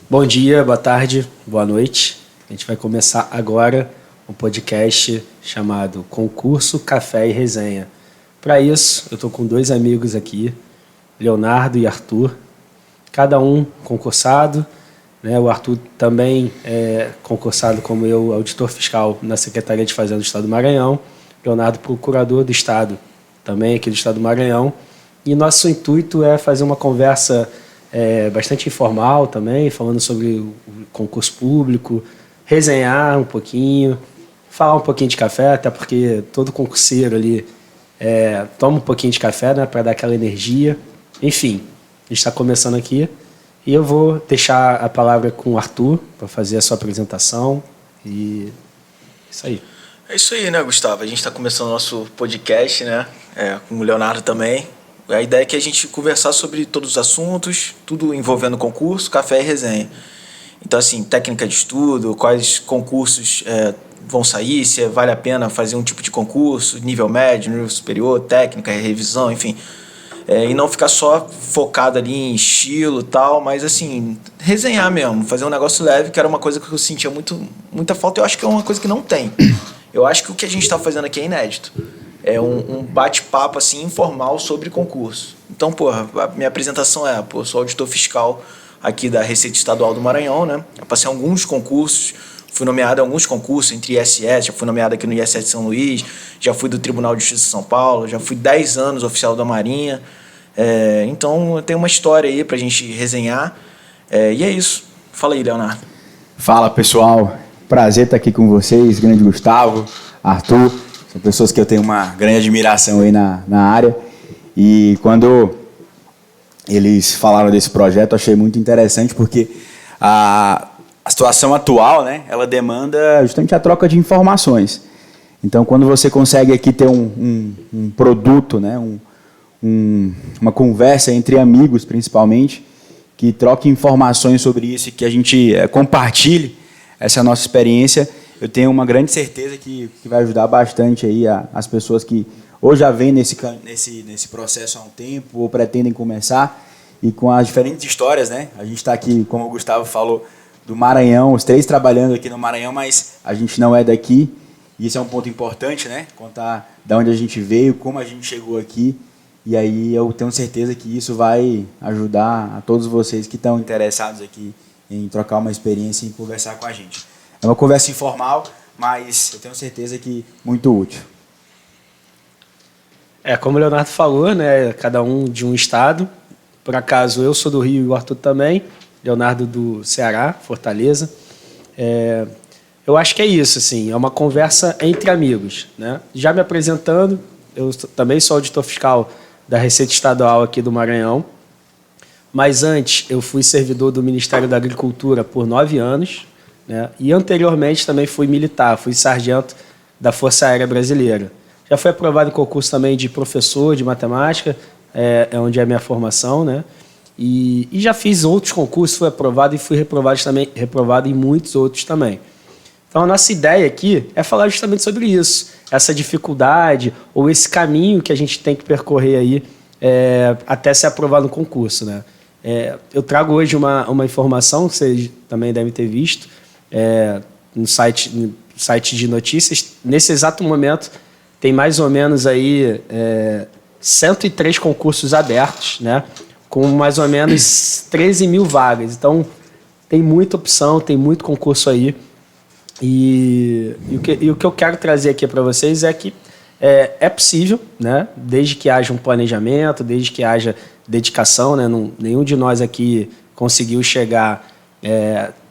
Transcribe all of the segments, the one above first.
Bom dia, boa tarde, boa noite. A gente vai começar agora um podcast chamado Concurso, Café e Resenha. Para isso, eu estou com dois amigos aqui, Leonardo e Arthur, cada um concursado, né? O Arthur também é concursado como eu, auditor fiscal na Secretaria de Fazenda do Estado do Maranhão, Leonardo, procurador do Estado, também aqui do Estado do Maranhão. E nosso intuito é fazer uma conversa bastante informal também, falando sobre o concurso público, resenhar um pouquinho, falar um pouquinho de café, até porque todo concurseiro ali toma um pouquinho de café, né, para dar aquela energia. Enfim, a gente está começando aqui e eu vou deixar a palavra com o Arthur para fazer a sua apresentação e isso aí. É isso aí, né, Gustavo? A gente está começando o nosso podcast, né, com o Leonardo também. A ideia é que a gente conversar sobre todos os assuntos, tudo envolvendo concurso, café e resenha. Então, assim, técnica de estudo, quais concursos vão sair, se vale a pena fazer um tipo de concurso, nível médio, nível superior, técnica, revisão, enfim. E não ficar só focado ali em estilo e tal, mas, assim, resenhar mesmo, fazer um negócio leve, que era uma coisa que eu sentia muita falta. Eu acho que é uma coisa que não tem. Eu acho que o que a gente está fazendo aqui é inédito. É um bate-papo assim, informal sobre concurso. Então, a minha apresentação eu sou auditor fiscal aqui da Receita Estadual do Maranhão, né? Eu passei alguns concursos, fui nomeado em alguns concursos, entre ISS, já fui nomeado aqui no ISS de São Luís, já fui do Tribunal de Justiça de São Paulo, já fui 10 anos oficial da Marinha. Então, eu tenho uma história aí pra gente resenhar. E é isso. Fala aí, Leonardo. Fala, pessoal. Prazer estar aqui com vocês, grande Gustavo, Arthur. São pessoas que eu tenho uma grande admiração aí na área. E quando eles falaram desse projeto, eu achei muito interessante, porque a situação atual, né, ela demanda justamente a troca de informações. Então, quando você consegue aqui ter um produto, né, uma conversa entre amigos, principalmente, que troque informações sobre isso e que a gente compartilhe essa nossa experiência, eu tenho uma grande certeza que vai ajudar bastante aí as pessoas que ou já vêm nesse processo há um tempo ou pretendem começar, e com as diferentes histórias, né? A gente está aqui, como o Gustavo falou, do Maranhão, os três trabalhando aqui no Maranhão, mas a gente não é daqui, e isso é um ponto importante, né? Contar de onde a gente veio, como a gente chegou aqui, e aí eu tenho certeza que isso vai ajudar a todos vocês que estão interessados aqui em trocar uma experiência e conversar com a gente. É uma conversa informal, mas eu tenho certeza que muito útil. Como o Leonardo falou, né, cada um de um estado. Por acaso, eu sou do Rio e o Arthur também. Leonardo do Ceará, Fortaleza. Eu acho que é isso, assim, é uma conversa entre amigos, né? Já me apresentando, eu também sou auditor fiscal da Receita Estadual aqui do Maranhão. Mas antes, eu fui servidor do Ministério da Agricultura por 9 anos, né? E anteriormente também fui militar, fui sargento da Força Aérea Brasileira. Já fui aprovado em concurso também de professor de matemática, onde é a minha formação, né? E já fiz outros concursos, fui aprovado e fui reprovado em muitos outros também. Então, a nossa ideia aqui é falar justamente sobre isso, essa dificuldade ou esse caminho que a gente tem que percorrer aí até ser aprovado no concurso, né? Eu trago hoje uma informação que vocês também devem ter visto no site de notícias. Nesse exato momento, tem mais ou menos aí 103 concursos abertos, né, com mais ou menos 13 mil vagas. Então, tem muita opção, tem muito concurso aí. E o que eu quero trazer aqui para vocês é que é possível, né, desde que haja um planejamento, desde que haja dedicação, né, nenhum de nós aqui conseguiu chegar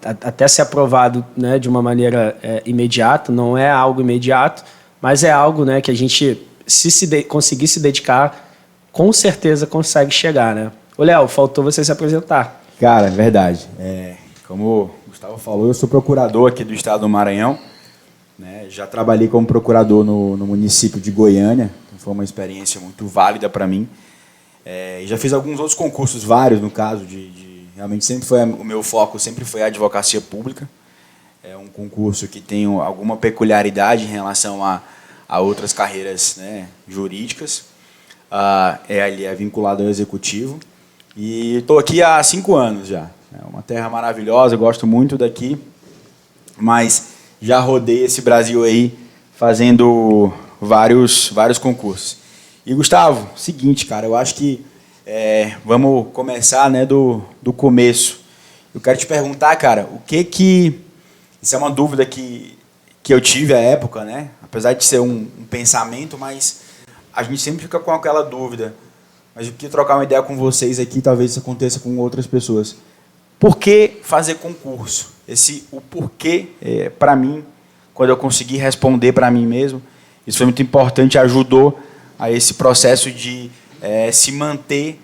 até ser aprovado, né, de uma maneira imediata. Não é algo imediato, mas é algo, né, que a gente, se conseguir se dedicar, com certeza consegue chegar, né? Ô, Léo, faltou você se apresentar. Cara, é verdade. Como o Gustavo falou, eu sou procurador aqui do Estado do Maranhão, né? Já trabalhei como procurador no município de Goiânia, então foi uma experiência muito válida para mim. E já fiz alguns outros concursos, vários, no caso, realmente sempre foi o meu foco, sempre foi a advocacia pública. É um concurso que tem alguma peculiaridade em relação a outras carreiras, né, jurídicas. Ele é vinculado ao executivo. E estou aqui há 5 anos já. É uma terra maravilhosa, eu gosto muito daqui, mas já rodei esse Brasil aí fazendo vários concursos. E, Gustavo, seguinte, cara, eu acho que vamos começar, né, do começo. Eu quero te perguntar, cara, o que... Isso é uma dúvida que eu tive à época, né? Apesar de ser um pensamento, mas a gente sempre fica com aquela dúvida. Mas eu queria trocar uma ideia com vocês aqui, talvez isso aconteça com outras pessoas. Por que fazer concurso? O porquê, para mim, quando eu consegui responder para mim mesmo, isso foi muito importante, ajudou a esse processo de se manter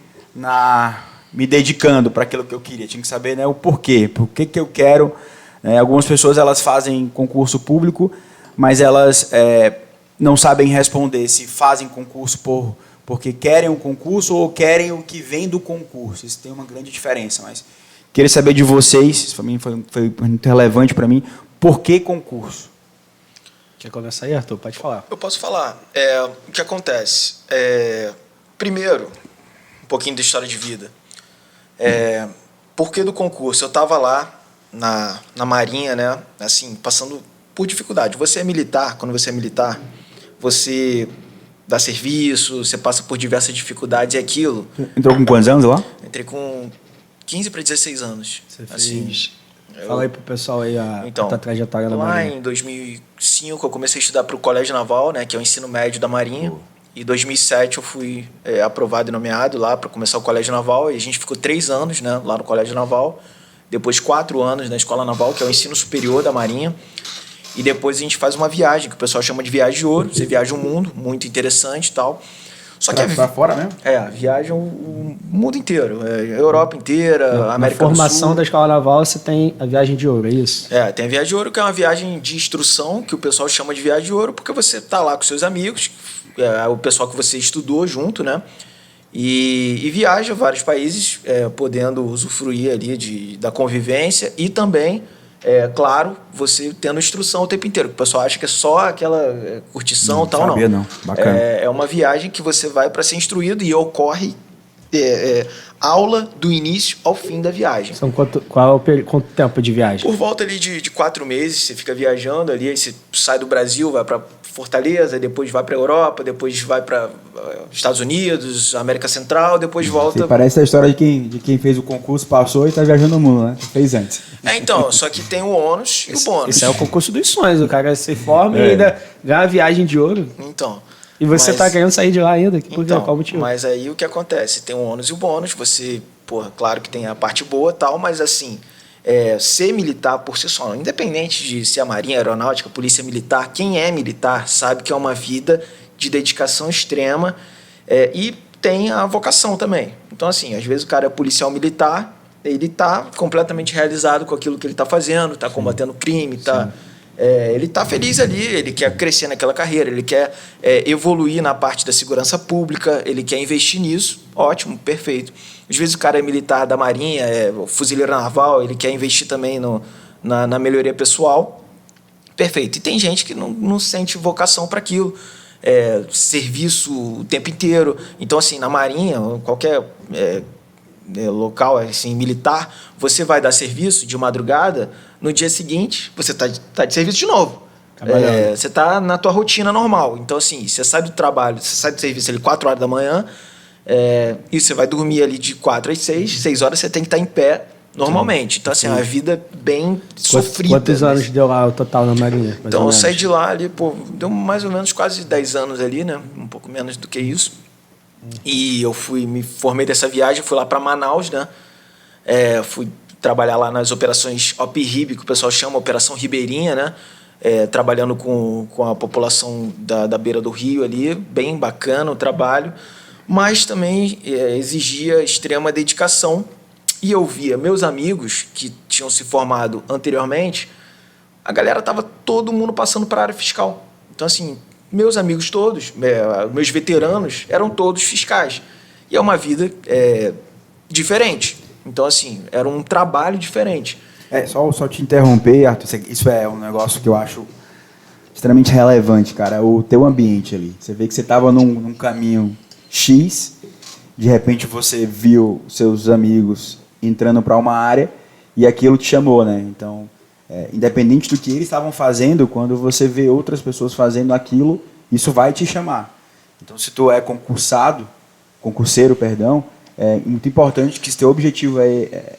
me dedicando para aquilo que eu queria. Tinha que saber, né, o porquê. Por que eu quero... algumas pessoas elas fazem concurso público, mas elas não sabem responder se fazem concurso porque querem o concurso ou querem o que vem do concurso. Isso tem uma grande diferença, mas queria saber de vocês, isso para mim foi muito relevante para mim, por que concurso? Quer começar aí, Arthur? Pode falar. Eu posso falar. O que acontece? Primeiro, um pouquinho da história de vida. Por que do concurso? Eu estava lá na Marinha, né? Assim, passando por dificuldade. Você é militar, quando você é militar, você dá serviço, você passa por diversas dificuldades e aquilo. Entrou com quantos anos lá? Entrei com 15 para 16 anos. Você fez... Assim, Fala aí pro pessoal aí a tua trajetória na Marinha. Marinha. Lá em 2005 eu comecei a estudar para o Colégio Naval, né, que é o ensino médio da Marinha. E em 2007 eu fui aprovado e nomeado lá para começar o Colégio Naval. E a gente ficou 3 anos, né, lá no Colégio Naval. Depois 4 anos na Escola Naval, que é o ensino superior da Marinha. E depois a gente faz uma viagem, que o pessoal chama de viagem de ouro. Você viaja o mundo, muito interessante e tal. Só que pra fora mesmo? Viaja o mundo inteiro. A Europa inteira, a América do Sul. Na formação da Escola Naval você tem a viagem de ouro, é isso? Tem a viagem de ouro, que é uma viagem de instrução, que o pessoal chama de viagem de ouro, porque você está lá com seus amigos, o pessoal que você estudou junto, né? E viaja a vários países, podendo usufruir ali da convivência e também, claro, você tendo instrução o tempo inteiro. O pessoal acha que é só aquela curtição e tal, sabia, não. Bacana. É uma viagem que você vai para ser instruído e ocorre aula do início ao fim da viagem. São quanto tempo de viagem? Por volta ali de 4 meses, você fica viajando ali, aí você sai do Brasil, vai para Fortaleza, depois vai para a Europa, depois vai para Estados Unidos, América Central, depois volta... Você parece a história de quem fez o concurso, passou e está viajando o mundo, né? Fez antes. Então, só que tem o ônus e o bônus. Esse é o concurso dos sonhos, o cara se forma e ainda ganha a viagem de ouro. Então... E você está querendo sair de lá ainda? Qual motivo? Mas aí o que acontece? Tem o ônus e o bônus, você, claro que tem a parte boa e tal, mas assim... ser militar por si só, independente de ser a Marinha, Aeronáutica, Polícia Militar, quem é militar sabe que é uma vida de dedicação extrema e tem a vocação também. Então, assim, às vezes o cara é policial militar, ele está completamente realizado com aquilo que ele está fazendo, está combatendo crime, ele está feliz ali, ele quer crescer naquela carreira, ele quer evoluir na parte da segurança pública, ele quer investir nisso, ótimo, perfeito. Às vezes o cara é militar da Marinha, fuzileiro naval, ele quer investir também na melhoria pessoal, perfeito. E tem gente que não sente vocação para aquilo, serviço o tempo inteiro. Então, assim, na Marinha, qualquer local assim, militar, você vai dar serviço de madrugada, no dia seguinte você tá de serviço de novo. Você está na tua rotina normal. Então, assim, você sai do trabalho, você sai do serviço ali 4 horas da manhã, e você vai dormir ali de 4 às 6 horas você tem que estar em pé normalmente. Então, assim, é uma vida bem sofrida. Quantos anos deu lá o total na Marinha? Então, eu saí de lá ali, deu mais ou menos quase 10 anos ali, né? Um pouco menos do que isso. E eu me formei dessa viagem, fui lá para Manaus, né? Fui trabalhar lá nas operações OP-RIB, que o pessoal chama Operação Ribeirinha, né? Trabalhando com a população da beira do rio ali, bem bacana o trabalho, mas também exigia extrema dedicação. E eu via meus amigos que tinham se formado anteriormente, a galera estava todo mundo passando para a área fiscal. Então, assim, meus amigos todos, meus veteranos, eram todos fiscais. E é uma vida diferente. Então, assim, era um trabalho diferente. Só te interromper, Arthur, isso é um negócio que eu acho extremamente relevante, cara. O teu ambiente ali. Você vê que você estava num caminho X, de repente você viu seus amigos entrando para uma área e aquilo te chamou, né? Então, independente do que eles estavam fazendo, quando você vê outras pessoas fazendo aquilo, isso vai te chamar. Então, se tu é concurseiro, é muito importante que se teu objetivo é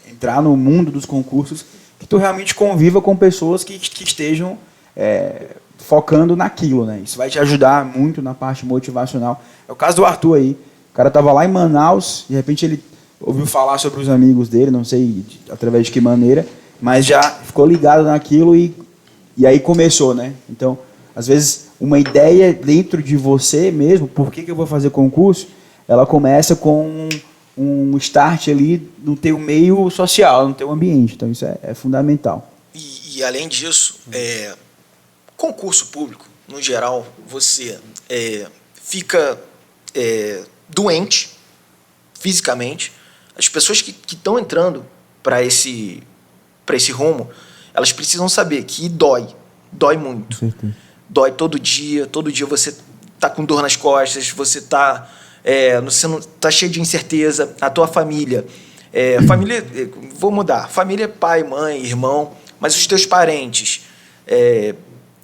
entrar no mundo dos concursos, que tu realmente conviva com pessoas que estejam focando naquilo, né? Isso vai te ajudar muito na parte motivacional. É o caso do Arthur aí. O cara estava lá em Manaus, de repente ele ouviu falar sobre os amigos dele, não sei através de que maneira, mas já ficou ligado naquilo e aí começou, né? Então, às vezes, uma ideia dentro de você mesmo, por que eu vou fazer concurso, ela começa com um start ali no teu meio social, no teu ambiente. Então, isso é fundamental. E além disso, concurso público, no geral, você fica doente fisicamente. As pessoas que estão entrando para esse rumo, elas precisam saber que dói muito. Dói todo dia você tá com dor nas costas, você tá cheio de incerteza, a tua família, vou mudar, família é pai, mãe, irmão, mas os teus parentes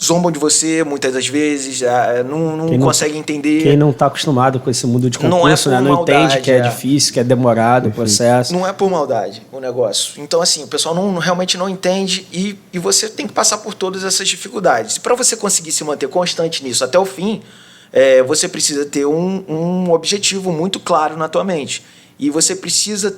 zombam de você muitas das vezes, não conseguem entender. Quem não está acostumado com esse mundo de concurso, não entende que é difícil, que é demorado o processo. Não é por maldade o negócio. Então, assim, o pessoal realmente não entende e você tem que passar por todas essas dificuldades. E para você conseguir se manter constante nisso até o fim, você precisa ter um objetivo muito claro na tua mente. E você precisa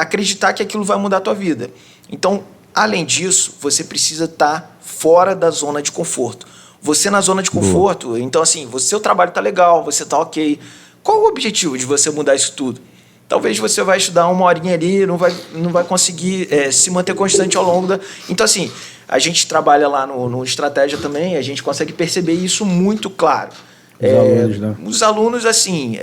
acreditar que aquilo vai mudar a tua vida. Então, além disso, você precisa estar fora da zona de conforto. Você na zona de conforto, então assim, seu trabalho está legal, você está ok. Qual o objetivo de você mudar isso tudo? Talvez você vai estudar uma horinha ali, não vai conseguir se manter constante ao longo da... Então assim, a gente trabalha lá no Estratégia também, a gente consegue perceber isso muito claro. Alunos, né? Os alunos, assim,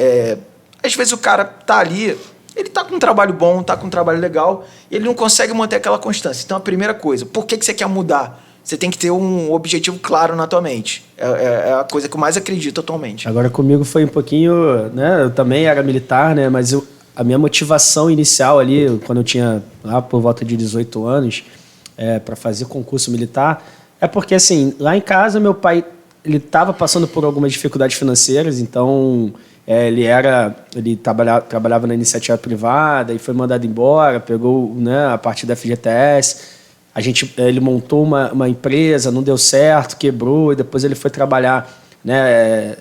às vezes o cara tá ali, ele tá com um trabalho bom, tá com um trabalho legal, e ele não consegue manter aquela constância. Então, a primeira coisa, por que você quer mudar? Você tem que ter um objetivo claro na tua mente. É a coisa que eu mais acredito atualmente. Agora, comigo foi um pouquinho... né? Eu também era militar, né? Mas a minha motivação inicial ali, quando eu tinha lá por volta de 18 anos, para fazer concurso militar, é porque, assim, lá em casa, meu pai ele estava passando por algumas dificuldades financeiras, então... ele trabalhava na iniciativa privada e foi mandado embora, pegou, né, a parte da FGTS. Ele montou uma empresa, não deu certo, quebrou, e depois ele foi trabalhar, né,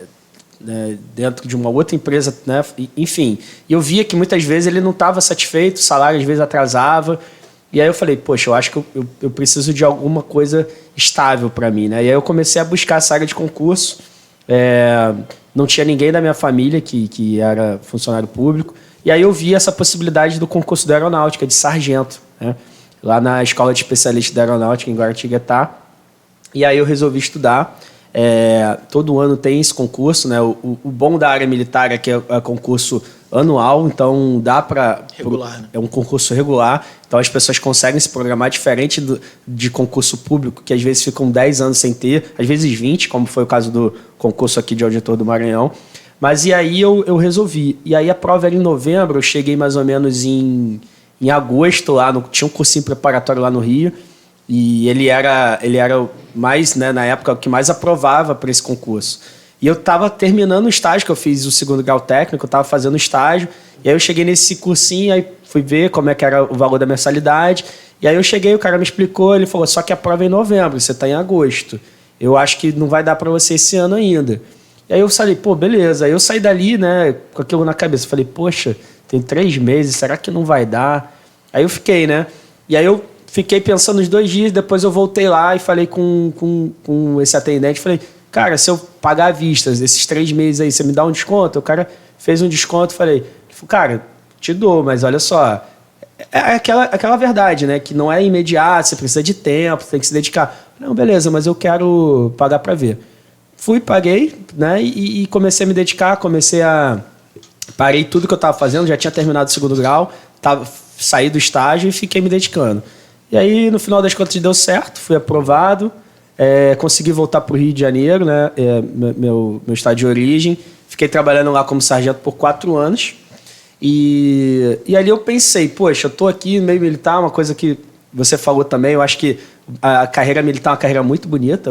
dentro de uma outra empresa, né, enfim. E eu via que muitas vezes ele não estava satisfeito, o salário às vezes atrasava. E aí eu falei, poxa, eu acho que eu preciso de alguma coisa estável para mim, né? E aí eu comecei a buscar essa área de concurso. Não tinha ninguém da minha família que era funcionário público. E aí eu vi essa possibilidade do concurso da aeronáutica, de sargento, né? Lá na Escola de Especialista da Aeronáutica, em Guaratinguetá. E aí eu resolvi estudar. Todo ano tem esse concurso, né? O bom da área militar é que é concurso anual, então dá para... Regular, né? É um concurso regular, então as pessoas conseguem se programar diferente de concurso público, que às vezes ficam 10 anos sem ter, às vezes 20, como foi o caso do concurso aqui de auditor do Maranhão. Mas e aí eu resolvi. E aí a prova era em novembro, eu cheguei mais ou menos em agosto lá, tinha um cursinho preparatório lá no Rio, e ele era mais, né, na época, o que mais aprovava para esse concurso. E eu estava terminando o estágio, que eu fiz o 2º grau técnico, eu estava fazendo estágio, e aí eu cheguei nesse cursinho, aí fui ver como é que era o valor da mensalidade, e aí eu cheguei, o cara me explicou, ele falou, só que a prova é em novembro, você está em agosto, eu acho que não vai dar para você esse ano ainda. E aí eu falei, pô, beleza, aí eu saí dali, né, com aquilo na cabeça, falei, poxa, tem 3 meses, será que não vai dar? Aí eu fiquei, né, e aí eu fiquei pensando uns 2 dias, depois eu voltei lá e falei com esse atendente, falei, cara, se eu pagar à vista esses 3 meses aí, você me dá um desconto? O cara fez um desconto, falei, cara, te dou, mas olha só, é aquela verdade, né, que não é imediato, você precisa de tempo, tem que se dedicar. Não, beleza, mas eu quero pagar para ver. Fui, paguei, né, e comecei a me dedicar, parei tudo que eu estava fazendo, já tinha terminado o 2º grau, saí do estágio e fiquei me dedicando. E aí, no final das contas, deu certo, fui aprovado, consegui voltar para o Rio de Janeiro, né, meu estado de origem, fiquei trabalhando lá como sargento por 4 anos, E ali eu pensei, poxa, eu tô aqui no meio militar, uma coisa que você falou também, eu acho que a carreira militar é uma carreira muito bonita,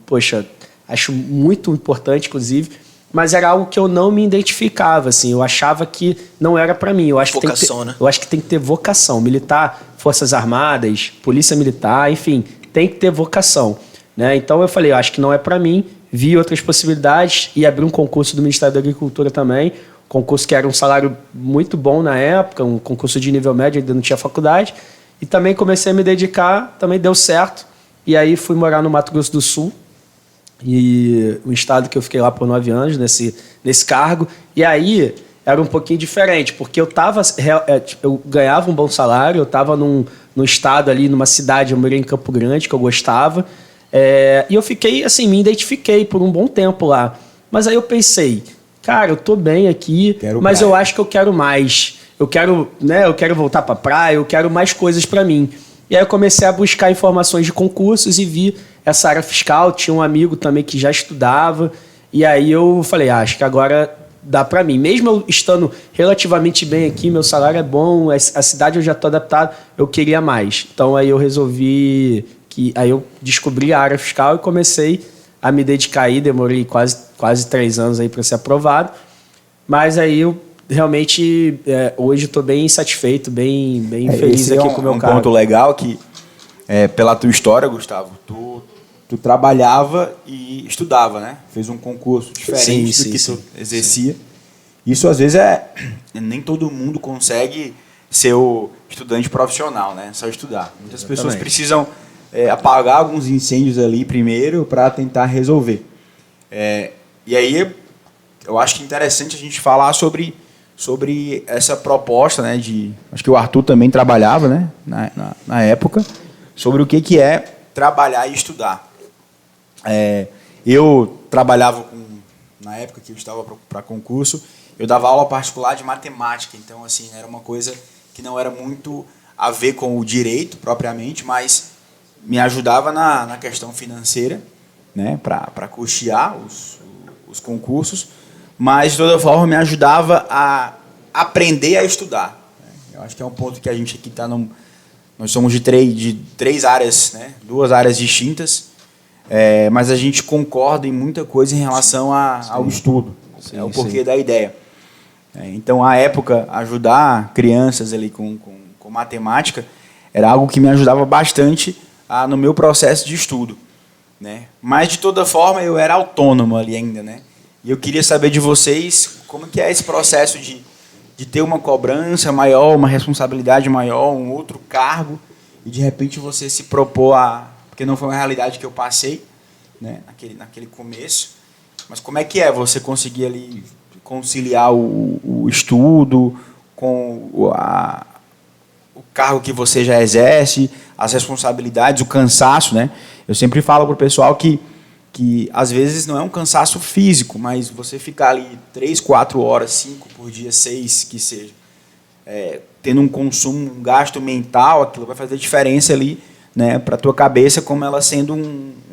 poxa, acho muito importante, inclusive, mas era algo que eu não me identificava, assim, eu achava que não era para mim. Eu acho vocação, que né? Eu acho que tem que ter vocação. Militar, Forças Armadas, Polícia Militar, enfim, tem que ter vocação, né? Então eu falei, eu acho que não é para mim, vi outras possibilidades e abri um concurso do Ministério da Agricultura também, concurso que era um salário muito bom na época, um concurso de nível médio, ainda não tinha faculdade, e também comecei a me dedicar, também deu certo, e aí fui morar no Mato Grosso do Sul, e um estado que eu fiquei lá por 9 anos nesse cargo, e aí era um pouquinho diferente, porque eu ganhava um bom salário, eu estava num estado ali, numa cidade, eu morei em Campo Grande, que eu gostava, e eu fiquei, assim, me identifiquei por um bom tempo lá, mas aí eu pensei, cara, eu tô bem aqui, mas eu acho que eu quero mais. Eu quero voltar pra praia, eu quero mais coisas pra mim. E aí eu comecei a buscar informações de concursos e vi essa área fiscal. Tinha um amigo também que já estudava. E aí eu falei, acho que agora dá pra mim. Mesmo eu estando relativamente bem aqui, meu salário é bom, a cidade eu já tô adaptado, eu queria mais. Então aí eu aí eu descobri a área fiscal e comecei a me dedicar aí, demorei quase 3 anos aí para ser aprovado, mas aí eu realmente hoje estou bem satisfeito, bem feliz aqui com o meu cargo. Um ponto legal que, pela tua história, Gustavo, tu trabalhava e estudava, né? Fez um concurso diferente do que tu exercia. Sim. Isso às vezes nem todo mundo consegue ser o estudante profissional, né? Só estudar. Muitas pessoas precisam apagar alguns incêndios ali primeiro para tentar resolver. E aí eu acho que é interessante a gente falar sobre essa proposta, né? Acho que o Arthur também trabalhava, né? Na época, sobre o que é trabalhar e estudar. Eu trabalhava na época que eu estava para concurso, eu dava aula particular de matemática, então assim era uma coisa que não era muito a ver com o direito propriamente, mas me ajudava na questão financeira, né, para custear os concursos, mas de toda forma me ajudava a aprender a estudar. Eu acho que é um ponto que a gente aqui está nós somos de três áreas, né, 2 áreas distintas, mas a gente concorda em muita coisa em relação ao estudo, é o porquê da ideia. Então, à época, ajudar crianças ali com matemática era algo que me ajudava bastante no meu processo de estudo, né? Mas, de toda forma, eu era autônomo ali ainda, né? E eu queria saber de vocês como que é esse processo de ter uma cobrança maior, uma responsabilidade maior, um outro cargo, e, de repente, você se propor porque não foi uma realidade que eu passei, né? Naquele começo, mas como é que você conseguir ali conciliar o estudo com o cargo que você já exerce, as responsabilidades, o cansaço, né? Eu sempre falo para o pessoal que às vezes não é um cansaço físico, mas você ficar ali 3, 4 horas, 5 por dia, 6, que seja, tendo um consumo, um gasto mental, aquilo vai fazer diferença ali, né, para a tua cabeça, como ela sendo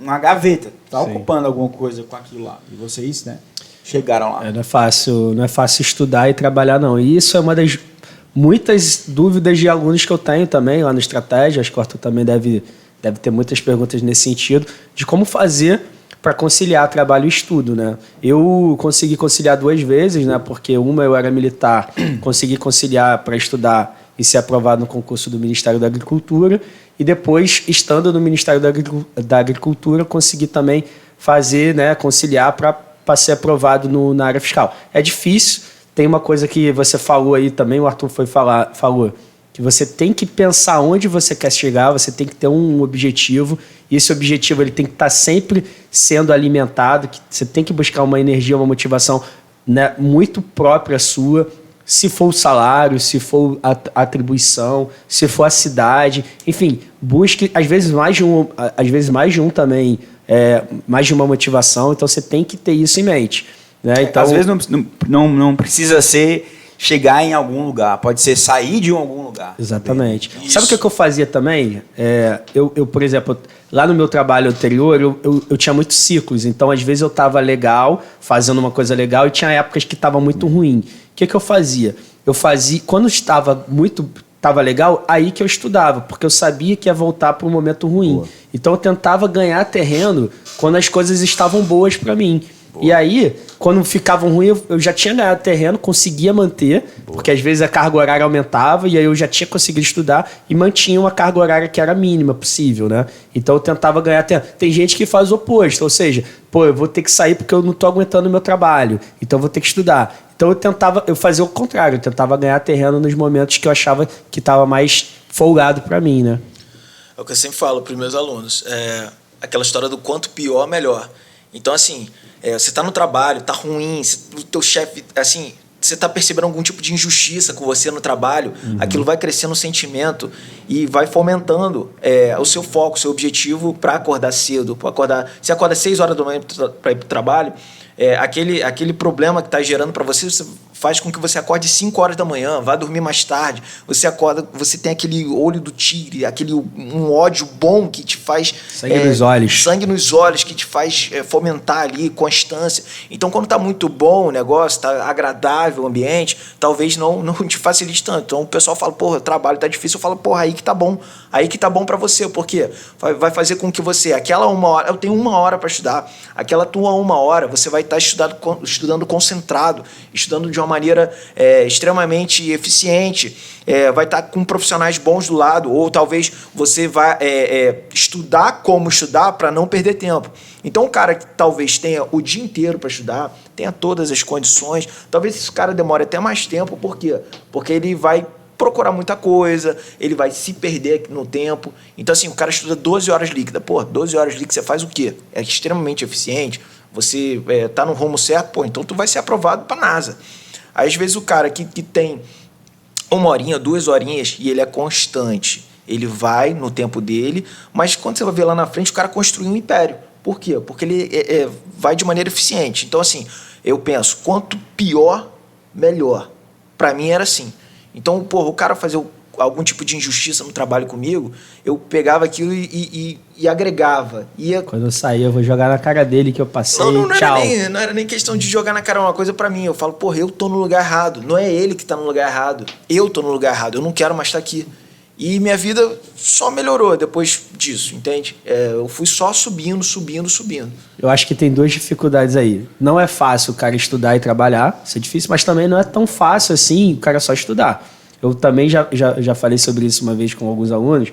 uma gaveta, tá ocupando alguma coisa com aquilo lá. E vocês, né, chegaram lá. Não é fácil estudar e trabalhar, não. E isso é uma das muitas dúvidas de alunos que eu tenho também lá no Estratégia. Acho que o Arthur também deve ter muitas perguntas nesse sentido, de como fazer para conciliar trabalho e estudo, né? Eu consegui conciliar 2 vezes, né? Porque uma eu era militar, consegui conciliar para estudar e ser aprovado no concurso do Ministério da Agricultura, e depois, estando no Ministério da Agricultura, consegui também fazer, né, conciliar para ser aprovado na área fiscal. É difícil, tem uma coisa que você falou aí também, o Arthur falou, que você tem que pensar onde você quer chegar, você tem que ter um objetivo, e esse objetivo ele tem que estar sempre sendo alimentado, que você tem que buscar uma energia, uma motivação, né, muito própria sua, se for o salário, se for a atribuição, se for a cidade, enfim, busque às vezes mais de um também, mais de uma motivação, então você tem que ter isso em mente, né? Então, às vezes não precisa ser chegar em algum lugar, pode ser sair de algum lugar. Exatamente. Sabe o que eu fazia também? Eu, por exemplo, lá no meu trabalho anterior, eu tinha muitos ciclos, então às vezes eu estava legal, fazendo uma coisa legal, e tinha épocas que estava muito ruim. O que eu fazia? eu fazia... Quando estava legal, aí que eu estudava, porque eu sabia que ia voltar para um momento ruim. Boa. Então eu tentava ganhar terreno quando as coisas estavam boas para mim. Boa. E aí, quando ficavam ruins, eu já tinha ganhado terreno, conseguia manter, boa, porque às vezes a carga horária aumentava e aí eu já tinha conseguido estudar e mantinha uma carga horária que era mínima possível, né? Então eu tentava ganhar terreno. Tem gente que faz o oposto, ou seja, eu vou ter que sair porque eu não estou aguentando o meu trabalho, então eu vou ter que estudar. Então eu fazia o contrário, eu tentava ganhar terreno nos momentos que eu achava que estava mais folgado para mim, né? É o que eu sempre falo para os meus alunos, aquela história do quanto pior, melhor. Então, assim, você está no trabalho, está ruim, o teu chefe, assim, você está percebendo algum tipo de injustiça com você no trabalho, aquilo vai crescendo o sentimento e vai fomentando o seu foco, o seu objetivo para acordar cedo. Você acorda 6 horas da manhã para ir para o trabalho, aquele problema que está gerando para você faz com que você acorde 5 horas da manhã, vá dormir mais tarde, você acorda, você tem aquele olho do tigre, um ódio bom que te faz... Sangue nos olhos. Sangue nos olhos, que te faz fomentar ali, constância. Então, quando está muito bom o negócio, está agradável o ambiente, talvez não te facilite tanto. Então, o pessoal fala, porra, o trabalho está difícil. Eu falo, porra, aí que tá bom para você, porque vai fazer com que você, aquela 1 hora, eu tenho 1 hora para estudar, aquela tua 1 hora, você vai estar estudando concentrado, estudando de uma maneira extremamente eficiente, vai estar com profissionais bons do lado, ou talvez você vai estudar como estudar para não perder tempo. Então, o cara que talvez tenha o dia inteiro para estudar, tenha todas as condições, talvez esse cara demore até mais tempo. Por quê? Porque ele vai procurar muita coisa, ele vai se perder no tempo. Então, assim, o cara estuda 12 horas líquidas. Pô, 12 horas líquidas, você faz o quê? É extremamente eficiente, você tá no rumo certo, então tu vai ser aprovado para a NASA. Aí, às vezes, o cara que tem 1 horinha, 2 horinhas, e ele é constante, ele vai no tempo dele, mas quando você vai ver lá na frente, o cara construiu um império. Por quê? Porque ele vai de maneira eficiente. Então, assim, eu penso, quanto pior, melhor. Para mim era assim. Então, porra, o cara fazer algum tipo de injustiça no trabalho comigo, eu pegava aquilo e agregava. Quando eu saía, eu vou jogar na cara dele que eu passei, tchau. Não era nem questão de jogar na cara uma coisa pra mim. Eu falo, porra, eu tô no lugar errado. Não é ele que tá no lugar errado. Eu tô no lugar errado. Eu não quero mais estar aqui. E minha vida só melhorou depois disso, entende? Eu fui só subindo. Eu acho que tem 2 dificuldades aí. Não é fácil o cara estudar e trabalhar, isso é difícil, mas também não é tão fácil assim o cara só estudar. Eu também já falei sobre isso uma vez com alguns alunos.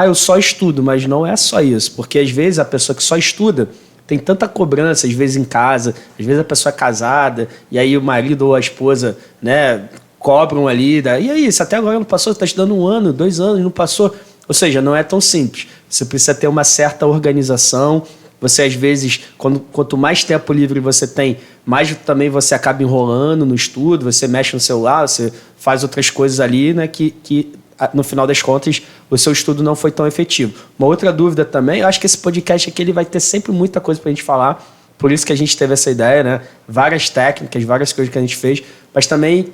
Eu só estudo, mas não é só isso. Porque às vezes a pessoa que só estuda tem tanta cobrança, às vezes em casa, às vezes a pessoa é casada, e aí o marido ou a esposa, né, cobram ali. E aí, se até agora não passou, você está estudando 1 ano, 2 anos, não passou. Ou seja, não é tão simples. Você precisa ter uma certa organização. Você, às vezes, quanto mais tempo livre você tem, mais também você acaba enrolando no estudo, você mexe no celular, você faz outras coisas ali, né, que no final das contas, o seu estudo não foi tão efetivo. Uma outra dúvida também, eu acho que esse podcast aqui ele vai ter sempre muita coisa para a gente falar, por isso que a gente teve essa ideia, né? Várias técnicas, várias coisas que a gente fez, mas também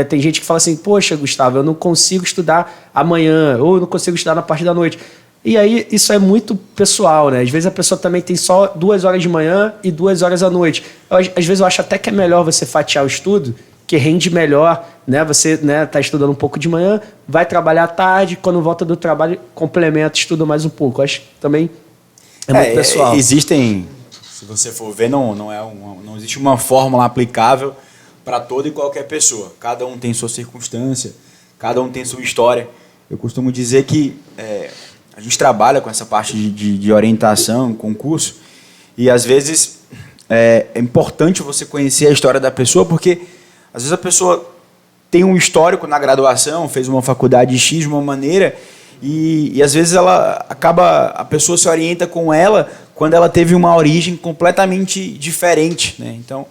tem gente que fala assim, poxa, Gustavo, eu não consigo estudar amanhã, ou eu não consigo estudar na parte da noite. E aí, isso é muito pessoal, né? Às vezes a pessoa também tem só 2 horas de manhã e 2 horas à noite. Às vezes eu acho até que é melhor você fatiar o estudo, que rende melhor, né? Você tá estudando um pouco de manhã, vai trabalhar à tarde, quando volta do trabalho, complementa, estuda mais um pouco. Acho que também é muito pessoal. Existem, se você for ver, não existe uma fórmula aplicável para toda e qualquer pessoa. Cada um tem sua circunstância, cada um tem sua história. Eu costumo dizer que a gente trabalha com essa parte de orientação, concurso, e às vezes é importante você conhecer a história da pessoa, porque às vezes a pessoa tem um histórico na graduação, fez uma faculdade X de uma maneira, e às vezes a pessoa se orienta com ela quando ela teve uma origem completamente diferente, né? Então,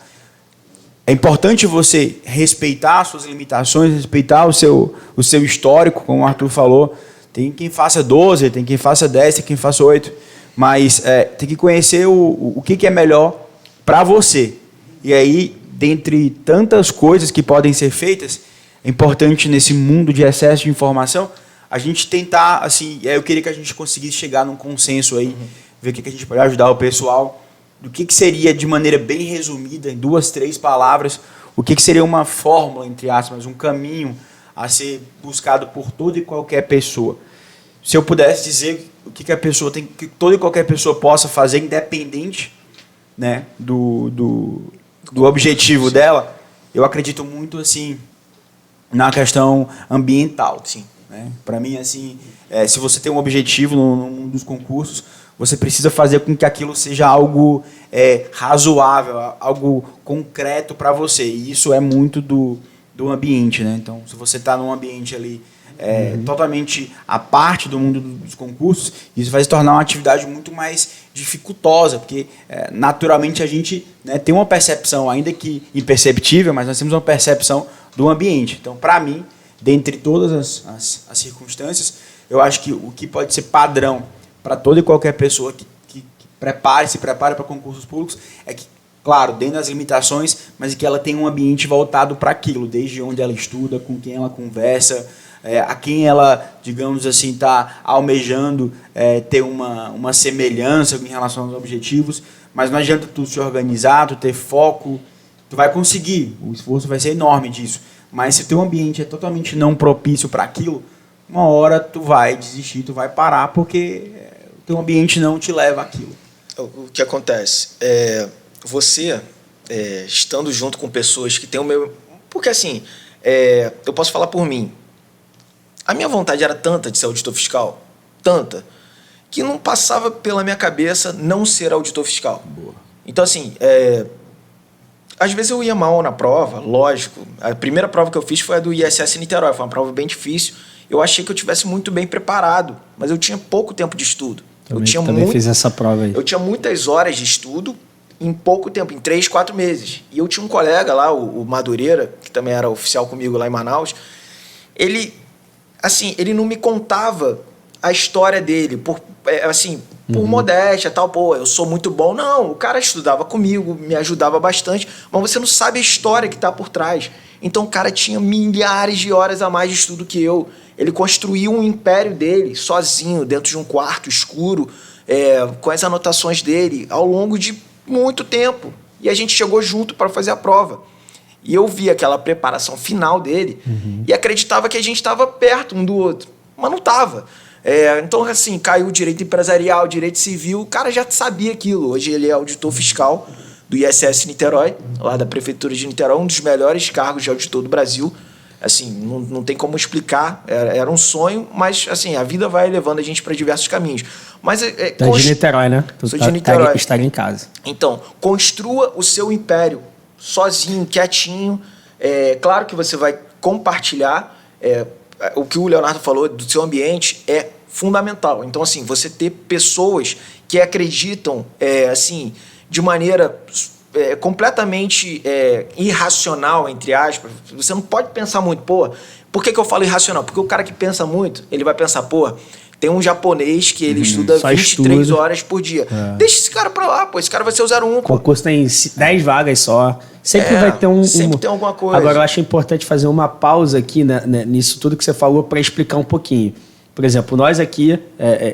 é importante você respeitar as suas limitações, respeitar o seu histórico, como o Arthur falou. Tem quem faça 12, tem quem faça 10, tem quem faça 8, mas tem que conhecer o que é melhor para você. E aí, dentre tantas coisas que podem ser feitas, é importante nesse mundo de excesso de informação, a gente tentar, assim, eu queria que a gente conseguisse chegar num consenso aí, ver o que a gente pode ajudar o pessoal, do que seria, de maneira bem resumida, em 2, 3 palavras, o que seria uma fórmula, entre aspas, um caminho a ser buscado por toda e qualquer pessoa. Se eu pudesse dizer o que a pessoa tem, que toda e qualquer pessoa possa fazer, independente, né, do objetivo dela, eu acredito muito assim na questão ambiental. Sim. Né? Para mim, assim, se você tem um objetivo num dos concursos, você precisa fazer com que aquilo seja algo razoável, algo concreto para você. E isso é muito do ambiente, né? Então, se você está num ambiente ali totalmente à parte do mundo dos concursos, isso vai se tornar uma atividade muito mais dificultosa, porque naturalmente a gente, né, tem uma percepção, ainda que imperceptível, mas nós temos uma percepção do ambiente. Então, para mim, dentre todas as circunstâncias, eu acho que o que pode ser padrão para toda e qualquer pessoa que se prepare para concursos públicos é que, claro, dentro das limitações, mas que ela tenha um ambiente voltado para aquilo, desde onde ela estuda, com quem ela conversa, a quem ela, digamos assim, está almejando ter uma semelhança em relação aos objetivos, mas não adianta tu se organizar, tu ter foco, tu vai conseguir, o esforço vai ser enorme disso, mas se o teu ambiente é totalmente não propício para aquilo, uma hora tu vai desistir, tu vai parar, porque o teu ambiente não te leva àquilo. O que acontece? Você, estando junto com pessoas que têm o meu... Porque, assim, eu posso falar por mim. A minha vontade era tanta de ser auditor fiscal, tanta, que não passava pela minha cabeça não ser auditor fiscal. Boa. Então, assim, às vezes eu ia mal na prova, lógico. A primeira prova que eu fiz foi a do ISS Niterói, foi uma prova bem difícil. Eu achei que eu tivesse muito bem preparado, mas eu tinha pouco tempo de estudo. Também fiz essa prova aí. Eu tinha muitas horas de estudo em pouco tempo, em 3, 4 meses. E eu tinha um colega lá, o Madureira, que também era oficial comigo lá em Manaus. Ele não me contava a história dele, por modéstia, tal, pô, eu sou muito bom. Não, o cara estudava comigo, me ajudava bastante, mas você não sabe a história que está por trás. Então o cara tinha milhares de horas a mais de estudo que eu. Ele construiu um império dele, sozinho, dentro de um quarto escuro, com as anotações dele, ao longo de muito tempo. E a gente chegou junto para fazer a prova. E eu vi aquela preparação final dele e acreditava que a gente estava perto um do outro. Mas não estava. Então, assim, caiu o direito empresarial, direito civil, o cara já sabia aquilo. Hoje ele é auditor fiscal do ISS Niterói, lá da Prefeitura de Niterói, um dos melhores cargos de auditor do Brasil. Assim, não tem como explicar, era um sonho, mas assim, a vida vai levando a gente para diversos caminhos. Mas Tá de Niterói, né? Sou de Niterói. Estaria em casa. Então, construa o seu império sozinho, quietinho. Claro que você vai compartilhar. O que o Leonardo falou do seu ambiente é fundamental. Então, assim, você ter pessoas que acreditam, assim, de maneira completamente irracional, entre aspas. Você não pode pensar muito, pô, por que eu falo irracional? Porque o cara que pensa muito, ele vai pensar, pô, tem um japonês que ele estuda 23 horas por dia. Deixa esse cara pra lá, pô, esse cara vai ser o 01. O concurso tem 10 vagas só. Sempre vai ter sempre tem alguma coisa. Agora, eu acho importante fazer uma pausa aqui nisso tudo que você falou para explicar um pouquinho. Por exemplo, nós aqui,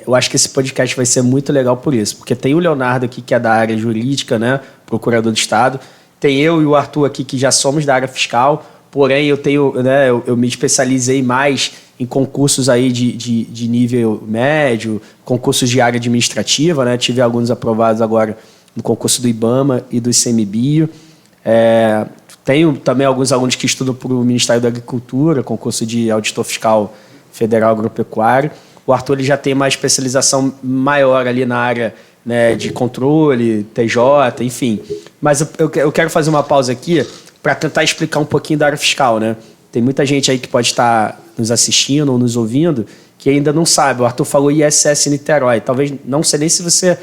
eu acho que esse podcast vai ser muito legal por isso, porque tem o Leonardo aqui, que é da área jurídica, né, procurador do Estado, tem eu e o Arthur aqui, que já somos da área fiscal, porém eu me especializei mais em concursos aí de nível médio, concursos de área administrativa, né, tive alguns aprovados agora no concurso do IBAMA e do ICMBio. Tenho também alguns alunos que estudam para o Ministério da Agricultura, concurso de auditor fiscal federal agropecuário. O Arthur ele já tem uma especialização maior ali na área, né, de controle, TJ, enfim. Mas eu quero fazer uma pausa aqui para tentar explicar um pouquinho da área fiscal, né? Tem muita gente aí que pode estar nos assistindo ou nos ouvindo que ainda não sabe. O Arthur falou ISS Niterói. Talvez não sei nem se você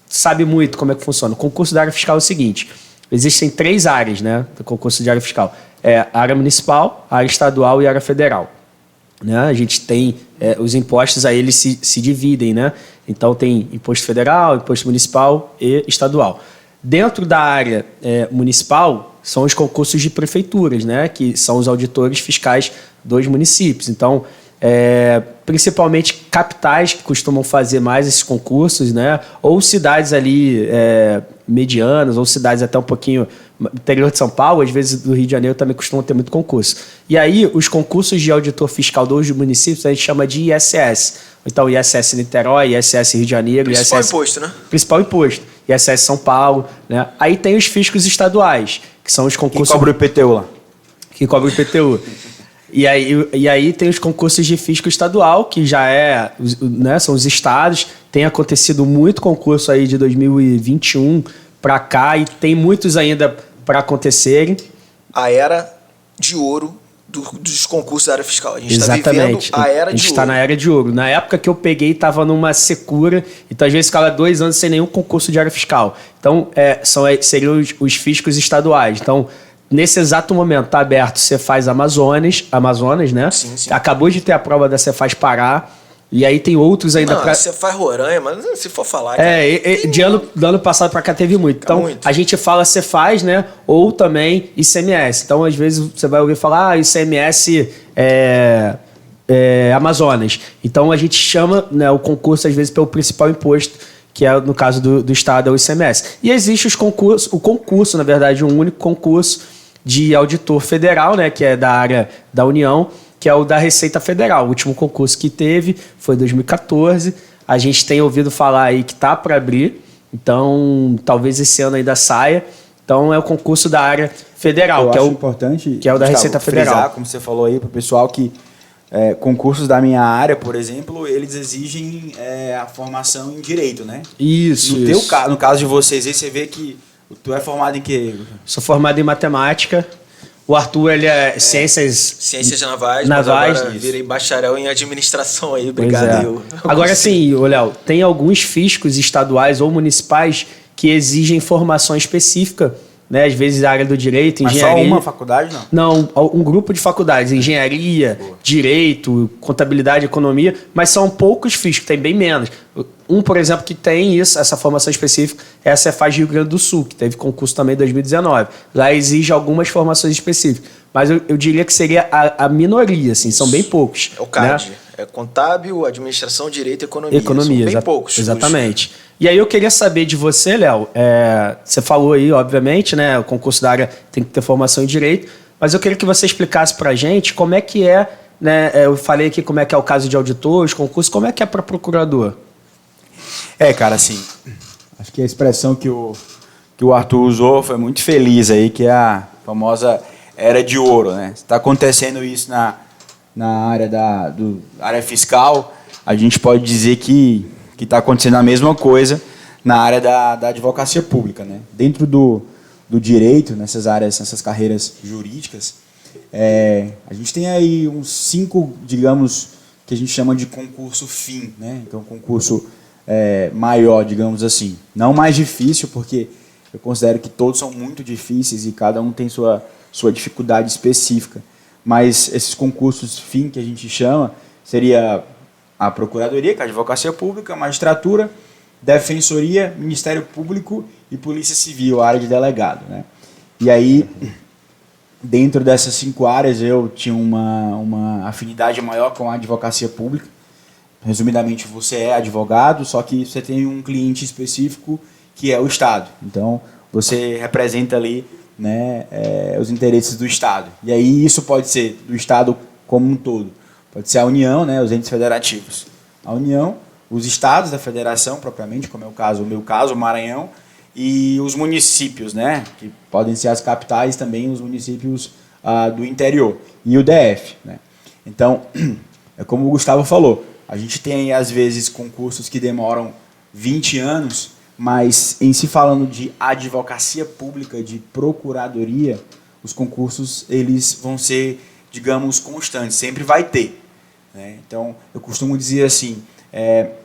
sabe muito como é que funciona. O concurso da área fiscal é o seguinte: existem 3 áreas, né, do concurso de área fiscal. A área municipal, a área estadual e a área federal. Né? A gente tem os impostos, aí eles se dividem, né? Então tem imposto federal, imposto municipal e estadual. Dentro da área municipal são os concursos de prefeituras, né? Que são os auditores fiscais dos municípios. Então principalmente capitais que costumam fazer mais esses concursos, né? Ou cidades ali medianas, ou cidades até um pouquinho interior de São Paulo, às vezes do Rio de Janeiro também costumam ter muito concurso. E aí, os concursos de auditor fiscal dos municípios a gente chama de ISS. Então, ISS Niterói, ISS Rio de Janeiro, Principal ISS... imposto, né? Principal imposto. ISS São Paulo, né? Aí tem os fiscos estaduais, que são os concursos... Quem cobra o IPTU lá? Que cobra o IPTU. E aí tem os concursos de fisco estadual, que já né, são os estados. Tem acontecido muito concurso aí de 2021 para cá e tem muitos ainda para acontecerem. A era de ouro dos concursos da área fiscal. A gente está vivendo a era de ouro. A gente está na era de ouro. Na época que eu peguei, estava numa secura, então às vezes ficava 2 anos sem nenhum concurso de área fiscal. Então, seriam os fiscos estaduais. Então, nesse exato momento, está aberto Cefaz Amazonas, né? Sim, sim. Acabou de ter a prova da Cefaz Pará. E aí tem outros ainda para... Você faz Roraima, mas se for falar... do ano passado para cá teve muito. Então, a gente fala Cefaz, né? Ou também ICMS. Então, às vezes, você vai ouvir falar ICMS Amazonas. Então, a gente chama, né, o concurso, às vezes, pelo principal imposto, que é, no caso do Estado, é o ICMS. E existe o concurso, na verdade, um único concurso de auditor federal, né? Que é da área da União, que é o da Receita Federal. O último concurso que teve foi em 2014. A gente tem ouvido falar aí que está para abrir, então talvez esse ano ainda saia. Então é o concurso da área federal, Eu que acho é o importante, que é o da Receita Federal. Frisar, como você falou aí para o pessoal, que concursos da minha área, por exemplo, eles exigem a formação em direito, né? Isso. No caso de vocês aí, você vê que tu é formado em quê? Sou formado em matemática. O Arthur, ele é Ciências navais, mas agora virei bacharel em administração aí. Obrigado. Agora sim, Léo, tem alguns fiscos estaduais ou municipais que exigem formação específica, né? Às vezes a área do direito, engenharia... Mas só uma faculdade, não? Não, um grupo de faculdades, engenharia, direito, contabilidade, economia, mas são poucos fiscos, tem bem menos. Um, por exemplo, que tem essa formação específica é a Cefaz Rio Grande do Sul, que teve concurso também em 2019. Lá exige algumas formações específicas, mas eu diria que seria a minoria, assim, são bem poucos. É o CAD, né? É contábil, administração, direito e economia. Economia, são bem poucos. Exatamente. E aí eu queria saber de você, Léo, você falou aí, obviamente, né, o concurso da área tem que ter formação em direito, mas eu queria que você explicasse pra gente como é que né, eu falei aqui como é que é o caso de auditor, os concursos, como é que é para procurador? Cara, assim, acho que a expressão que o Arthur usou foi muito feliz aí, que é a famosa era de ouro, né? Está acontecendo isso na área área fiscal, a gente pode dizer que está acontecendo a mesma coisa na área da advocacia pública, né? Dentro do direito, nessas áreas, nessas carreiras jurídicas, a gente tem aí uns 5, digamos, que a gente chama de concurso fim, né? Então, concurso maior, digamos assim. Não mais difícil, porque eu considero que todos são muito difíceis e cada um tem sua dificuldade específica. Mas esses concursos fim que a gente chama seria a Procuradoria, que é a Advocacia Pública, a Magistratura, Defensoria, Ministério Público e Polícia Civil, a área de delegado, né? E aí, dentro dessas 5 áreas, eu tinha uma afinidade maior com a advocacia pública. Resumidamente, você é advogado, só que você tem um cliente específico que é o Estado. Então, você representa ali, né, os interesses do Estado. E aí isso pode ser do Estado como um todo. Pode ser a União, né, os entes federativos. A União, os estados da federação, propriamente, como é o meu caso, o Maranhão, e os municípios, né, que podem ser as capitais, também os municípios do interior, e o DF. Né. Então, é como o Gustavo falou, a gente tem, às vezes, concursos que demoram 20 anos, mas, em se falando de advocacia pública, de procuradoria, os concursos eles vão ser, digamos, constantes, sempre vai ter. Né? Então, eu costumo dizer assim,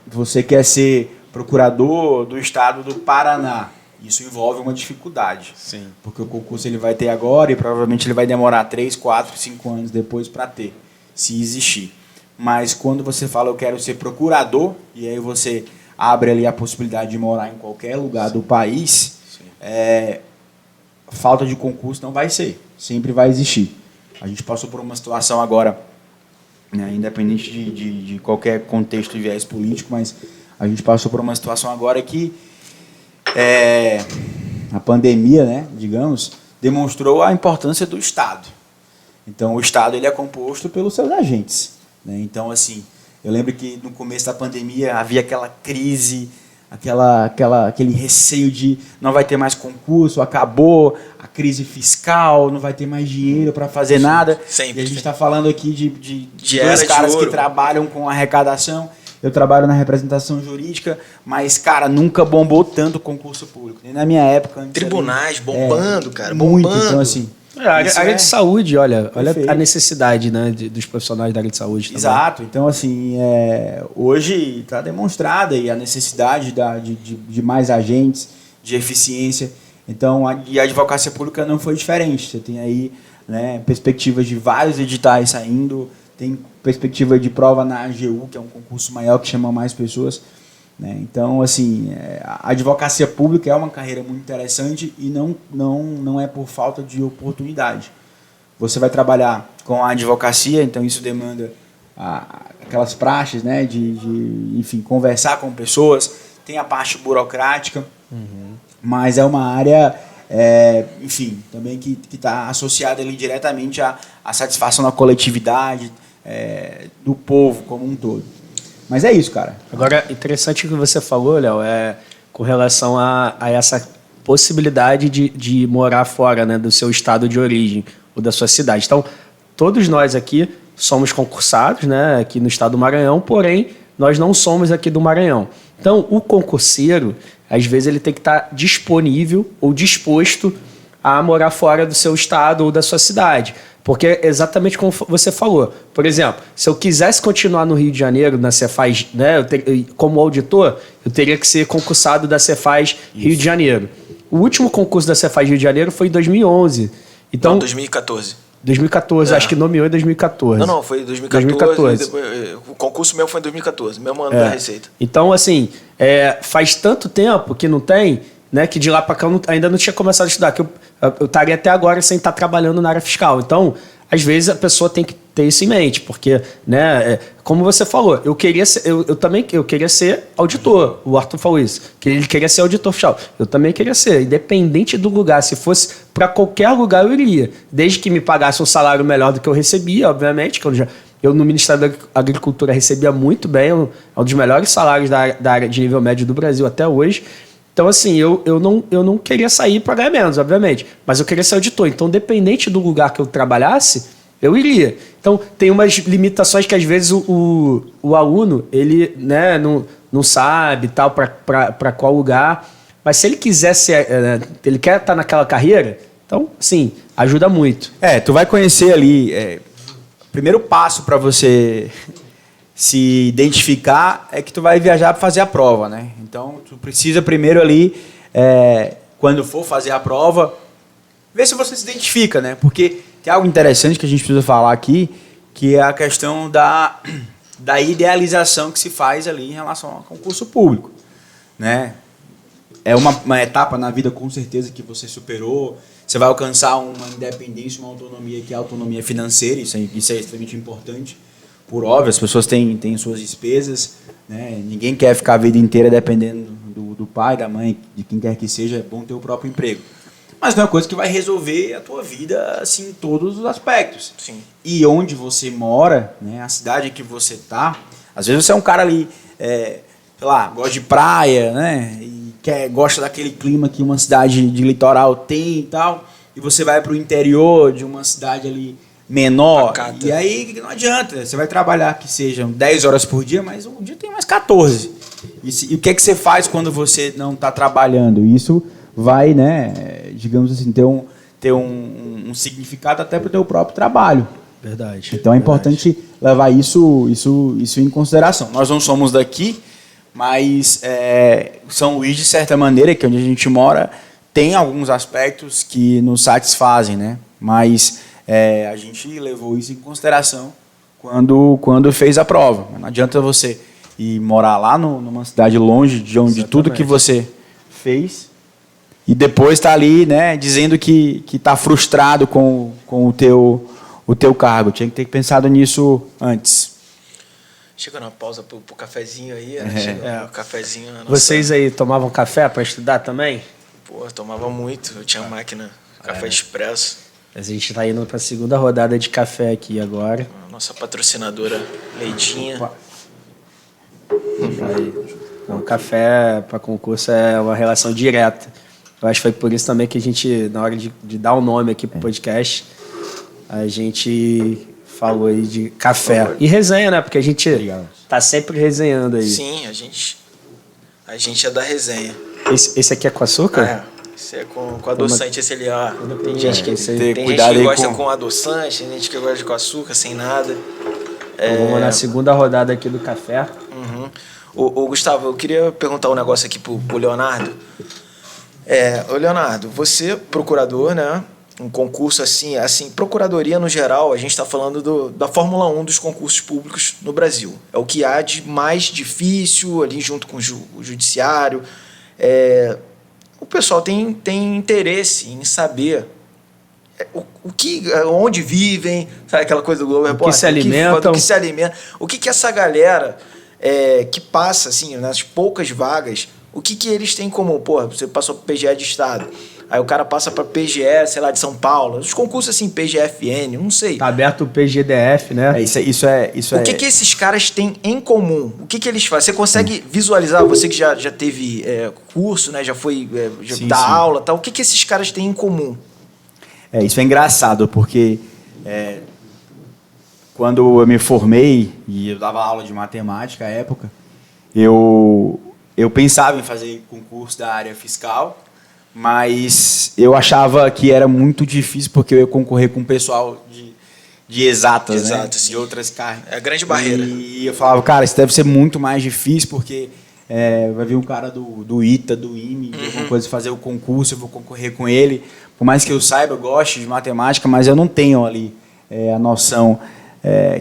você quer ser procurador do estado do Paraná, isso envolve uma dificuldade. Sim. Porque o concurso ele vai ter agora e provavelmente ele vai demorar 3, 4, 5 anos depois para ter, se existir. Mas quando você fala eu quero ser procurador, e aí você abre ali a possibilidade de morar em qualquer lugar do país, falta de concurso não vai ser, sempre vai existir. A gente passou por uma situação agora né? Independente de qualquer contexto e viés político, mas a gente passou por uma situação agora que a pandemia, né, digamos, demonstrou a importância do Estado. Então, o Estado ele é composto pelos seus agentes, né? Então, assim, eu lembro que no começo da pandemia havia aquela crise, aquele receio de não vai ter mais concurso, acabou a crise fiscal, não vai ter mais dinheiro para fazer nada. Sempre, e a gente está falando aqui de dois era caras de que ouro. trabalham com arrecadação. Eu trabalho na representação jurídica, mas, cara, nunca bombou tanto o concurso público. Nem na minha época. Antes Tribunais bombando, cara, muito, bombando. então, assim... A área de saúde, olha Perfeito. a necessidade, né, dos profissionais da área de saúde também. Exato. Então, assim, hoje está demonstrada aí a necessidade de mais agentes, de eficiência. Então, a advocacia pública não foi diferente. Você tem aí, né, perspectivas de vários editais saindo, tem perspectiva de prova na AGU, que é um concurso maior que chama mais pessoas, né? Então, assim, a advocacia pública é uma carreira muito interessante e não é por falta de oportunidade. Você vai trabalhar com a advocacia, então isso demanda aquelas praxes, né, enfim, conversar com pessoas, tem a parte burocrática, mas é uma área, enfim, também que está associada ali diretamente à satisfação da coletividade, do povo como um todo. Mas é isso, cara. Agora, interessante o que você falou, Léo, com relação a essa possibilidade de morar fora, né, do seu estado de origem ou da sua cidade. Então, todos nós aqui somos concursados, né, aqui no estado do Maranhão, porém, nós não somos aqui do Maranhão. Então, o concurseiro, às vezes, ele tem que estar disponível ou disposto a morar fora do seu estado ou da sua cidade. Porque é exatamente como você falou. Por exemplo, se eu quisesse continuar no Rio de Janeiro, na Cefaz, né, como auditor, eu teria que ser concursado da Cefaz Rio de Janeiro. O último concurso da Cefaz Rio de Janeiro foi em 2011. Então, Não, 2014. 2014, acho que nomeou em 2014. Não, foi em 2014. Depois, o concurso meu foi em 2014, mesmo ano da Receita. Então, assim, faz tanto tempo que não tem, né, que de lá para cá eu ainda não tinha começado a estudar, que eu estaria até agora sem estar trabalhando na área fiscal. Então, às vezes a pessoa tem que ter isso em mente, porque, né, como você falou, eu queria ser auditor. O Arthur falou isso, que ele queria ser auditor fiscal. Eu também queria ser, independente do lugar. Se fosse para qualquer lugar, eu iria, desde que me pagasse um salário melhor do que eu recebia, obviamente, que eu no Ministério da Agricultura recebia muito bem, é um dos melhores salários da área de nível médio do Brasil até hoje. Então, assim, eu não queria sair para ganhar menos, obviamente, mas eu queria ser auditor. Então, dependente do lugar que eu trabalhasse, eu iria. Então, tem umas limitações que, às vezes, o aluno, ele, né, não sabe tal para qual lugar, mas se ele quiser ser, ele quer estar naquela carreira, então, sim, ajuda muito. Tu vai conhecer ali, o primeiro passo para você se identificar é que tu vai viajar para fazer a prova, né? Então, tu precisa primeiro ali, quando for fazer a prova, ver se você se identifica, né? Porque tem algo interessante que a gente precisa falar aqui, que é a questão da idealização que se faz ali em relação ao concurso público, né? É uma etapa na vida, com certeza, que você superou. Você vai alcançar uma independência, uma autonomia, que é a autonomia financeira. Isso é extremamente importante. Por óbvio, as pessoas têm suas despesas, né? Ninguém quer ficar a vida inteira dependendo do pai, da mãe, de quem quer que seja. É bom ter o próprio emprego. Mas não é uma coisa que vai resolver a tua vida assim, em todos os aspectos. Sim. E onde você mora, né, a cidade em que você está, às vezes você é um cara ali, sei lá, gosta de praia, né, e gosta daquele clima que uma cidade de litoral tem e tal, e você vai para o interior de uma cidade ali menor, e aí não adianta, você vai trabalhar que sejam 10 horas por dia, mas um dia tem mais 14. E o que é que você faz quando você não está trabalhando? Isso vai, né, digamos assim, ter um significado até para o teu próprio trabalho. Verdade. Então é importante levar isso em consideração. Nós não somos daqui, mas São Luís, de certa maneira, que é onde a gente mora, tem alguns aspectos que nos satisfazem, né? Mas a gente levou isso em consideração quando fez a prova. Não adianta você ir morar lá numa cidade longe de onde Exatamente. Tudo que você fez e depois tá ali, né, dizendo que tá frustrado com o teu cargo. Tinha que ter pensado nisso antes. Chegou na pausa pro cafezinho aí, né? Chegou no cafezinho. Vocês aí tomavam café para estudar também? Pô, eu tomava muito. Eu tinha máquina, café expresso. A gente tá indo para a segunda rodada de café aqui agora. A nossa patrocinadora Leitinha. O café para concurso é uma relação direta. Eu acho que foi por isso também que a gente, na hora de dar o nome aqui pro podcast, a gente falou aí de café. E resenha, né? Porque a gente tá sempre resenhando aí. Sim, a gente é da resenha. Esse aqui é com açúcar? Esse é com adoçante, esse ali, ó. Tem gente que cuidado gosta com adoçante, tem gente que gosta com açúcar, sem nada. Então, vamos na segunda rodada aqui do café. Uhum. Ô, Gustavo, eu queria perguntar um negócio aqui pro Leonardo. Ô Leonardo, você, procurador, né? Um concurso assim, procuradoria no geral, a gente está falando da Fórmula 1 dos concursos públicos no Brasil. É o que há de mais difícil ali junto com o judiciário. O pessoal tem interesse em saber onde vivem, sabe aquela coisa do Globo Repórter? O que se alimentam. O que essa galera que passa, assim, nas poucas vagas, o que eles têm em comum? Porra, você passou para PGE de Estado, aí o cara passa para PGE, sei lá, de São Paulo, os concursos assim, PGFN, não sei. Tá aberto o PGDF, né? Isso é. O que esses caras têm em comum? O que eles fazem? Você consegue visualizar, você que já teve curso, né? Já foi dar aula, tal. O que esses caras têm em comum? Isso é engraçado, porque quando eu me formei e eu dava aula de matemática à época, eu pensava em fazer concurso da área fiscal, mas eu achava que era muito difícil porque eu ia concorrer com o pessoal de exatas, né? De outras carreiras. É a grande barreira. E eu falava, cara, isso deve ser muito mais difícil porque vai vir um cara do ITA, do IME, de alguma coisa, fazer o concurso, eu vou concorrer com ele. Por mais que eu saiba, eu goste de matemática, mas eu não tenho ali a noção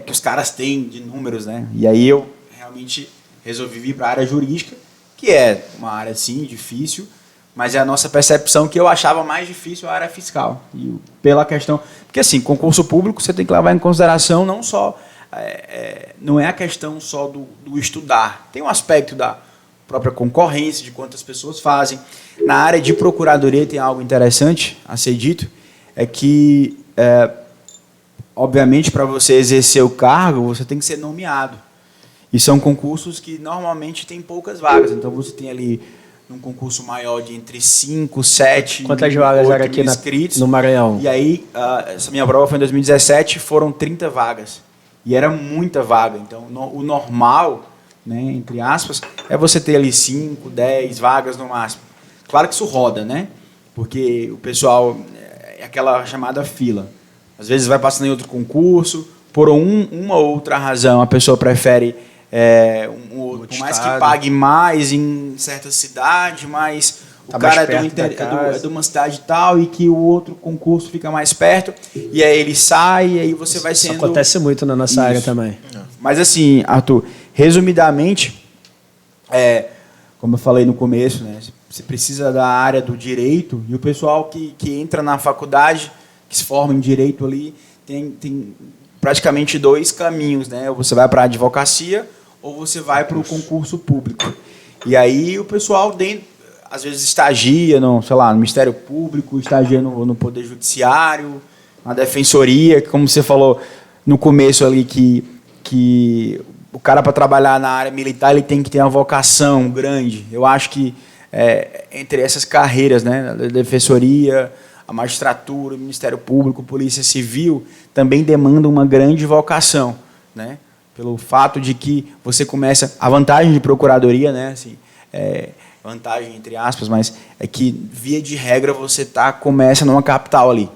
que os caras têm de números, né? E aí eu realmente resolvi vir para a área jurídica, que é uma área, sim, difícil, mas é a nossa percepção que eu achava mais difícil a área fiscal. E pela questão... Porque, assim, concurso público você tem que levar em consideração não só... não é a questão só do estudar. Tem um aspecto da própria concorrência, de quantas pessoas fazem. Na área de procuradoria tem algo interessante a ser dito, é que, obviamente, para você exercer o cargo, você tem que ser nomeado. E são concursos que normalmente tem poucas vagas. Então, você tem ali um concurso maior de entre 5, 7... Quantas vagas eram aqui no Maranhão? E aí, essa minha prova foi em 2017, foram 30 vagas. E era muita vaga. Então, o normal, né, entre aspas, é você ter ali 5, 10 vagas no máximo. Claro que isso roda, né? Porque o pessoal... É aquela chamada fila. Às vezes vai passando em outro concurso, por uma ou outra razão, a pessoa prefere... por mais que pague mais em certa cidade, mas o cara é de uma cidade tal e que o outro concurso fica mais perto, e aí ele sai, e aí você vai sendo... Isso acontece muito na nossa área também. Mas assim, Arthur, resumidamente, como eu falei no começo, né, você precisa da área do direito, e o pessoal que entra na faculdade, que se forma em direito ali, tem praticamente 2 caminhos, né? Ou você vai para a advocacia ou você vai para o concurso público. E aí o pessoal às vezes estagia no Ministério Público, estagia no Poder Judiciário, na Defensoria, como você falou no começo ali, que o cara, para trabalhar na área militar, ele tem que ter uma vocação grande. Eu acho que entre essas carreiras, né, da Defensoria, a magistratura, o Ministério Público, Polícia Civil, também demandam uma grande vocação, né? Pelo fato de que você começa... A vantagem de procuradoria, né? Assim, vantagem entre aspas, mas é que, via de regra, você começa numa capital ali.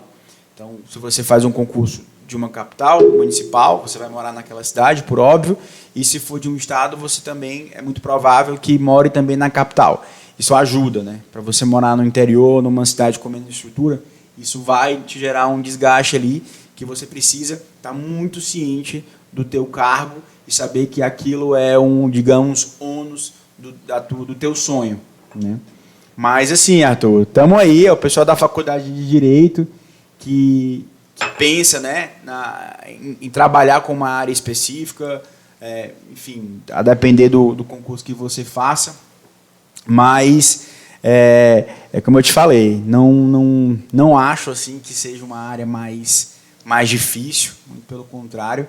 Então, se você faz um concurso de uma capital municipal, você vai morar naquela cidade, por óbvio, e se for de um estado, você também é muito provável que more também na capital. Isso ajuda, né? Para você morar no interior, numa cidade com menos estrutura, isso vai te gerar um desgaste ali, que você precisa estar muito ciente do teu cargo e saber que aquilo é digamos, ônus do teu sonho, né? Mas assim, Arthur, estamos aí, é o pessoal da Faculdade de Direito que pensa, né, em trabalhar com uma área específica. enfim, a depender do concurso que você faça. Mas, como eu te falei, não acho assim que seja uma área mais difícil, muito pelo contrário,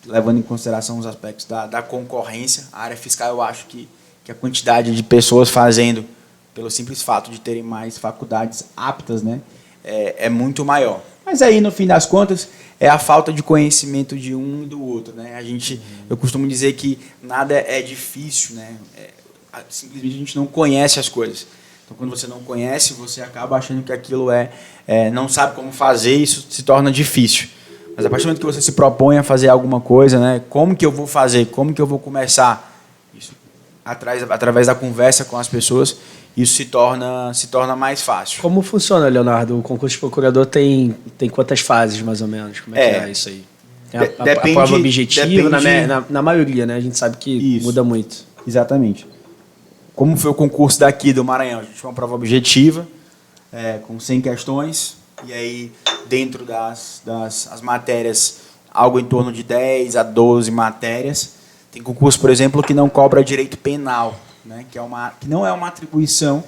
levando em consideração os aspectos da concorrência. A área fiscal, eu acho que a quantidade de pessoas fazendo, pelo simples fato de terem mais faculdades aptas, né, é muito maior. Mas aí, no fim das contas, é a falta de conhecimento de um e do outro, né? Eu costumo dizer que nada é difícil, né? Simplesmente a gente não conhece as coisas. Então, quando você não conhece, você acaba achando que aquilo não sabe como fazer, e isso se torna difícil. Mas a partir do momento que você se propõe a fazer alguma coisa, né? Como que eu vou fazer? Como que eu vou começar? Isso, através da conversa com as pessoas, isso se torna mais fácil. Como funciona, Leonardo? O concurso de procurador tem quantas fases, mais ou menos? Como é que é isso aí? A prova objetiva, na maioria, né? A gente sabe que muda muito. Exatamente. Como foi o concurso daqui do Maranhão? A gente tinha uma prova objetiva, com 100 questões, e aí dentro das matérias, algo em torno de 10 a 12 matérias. Tem concurso, por exemplo, que não cobra direito penal, né? Que não é uma atribuição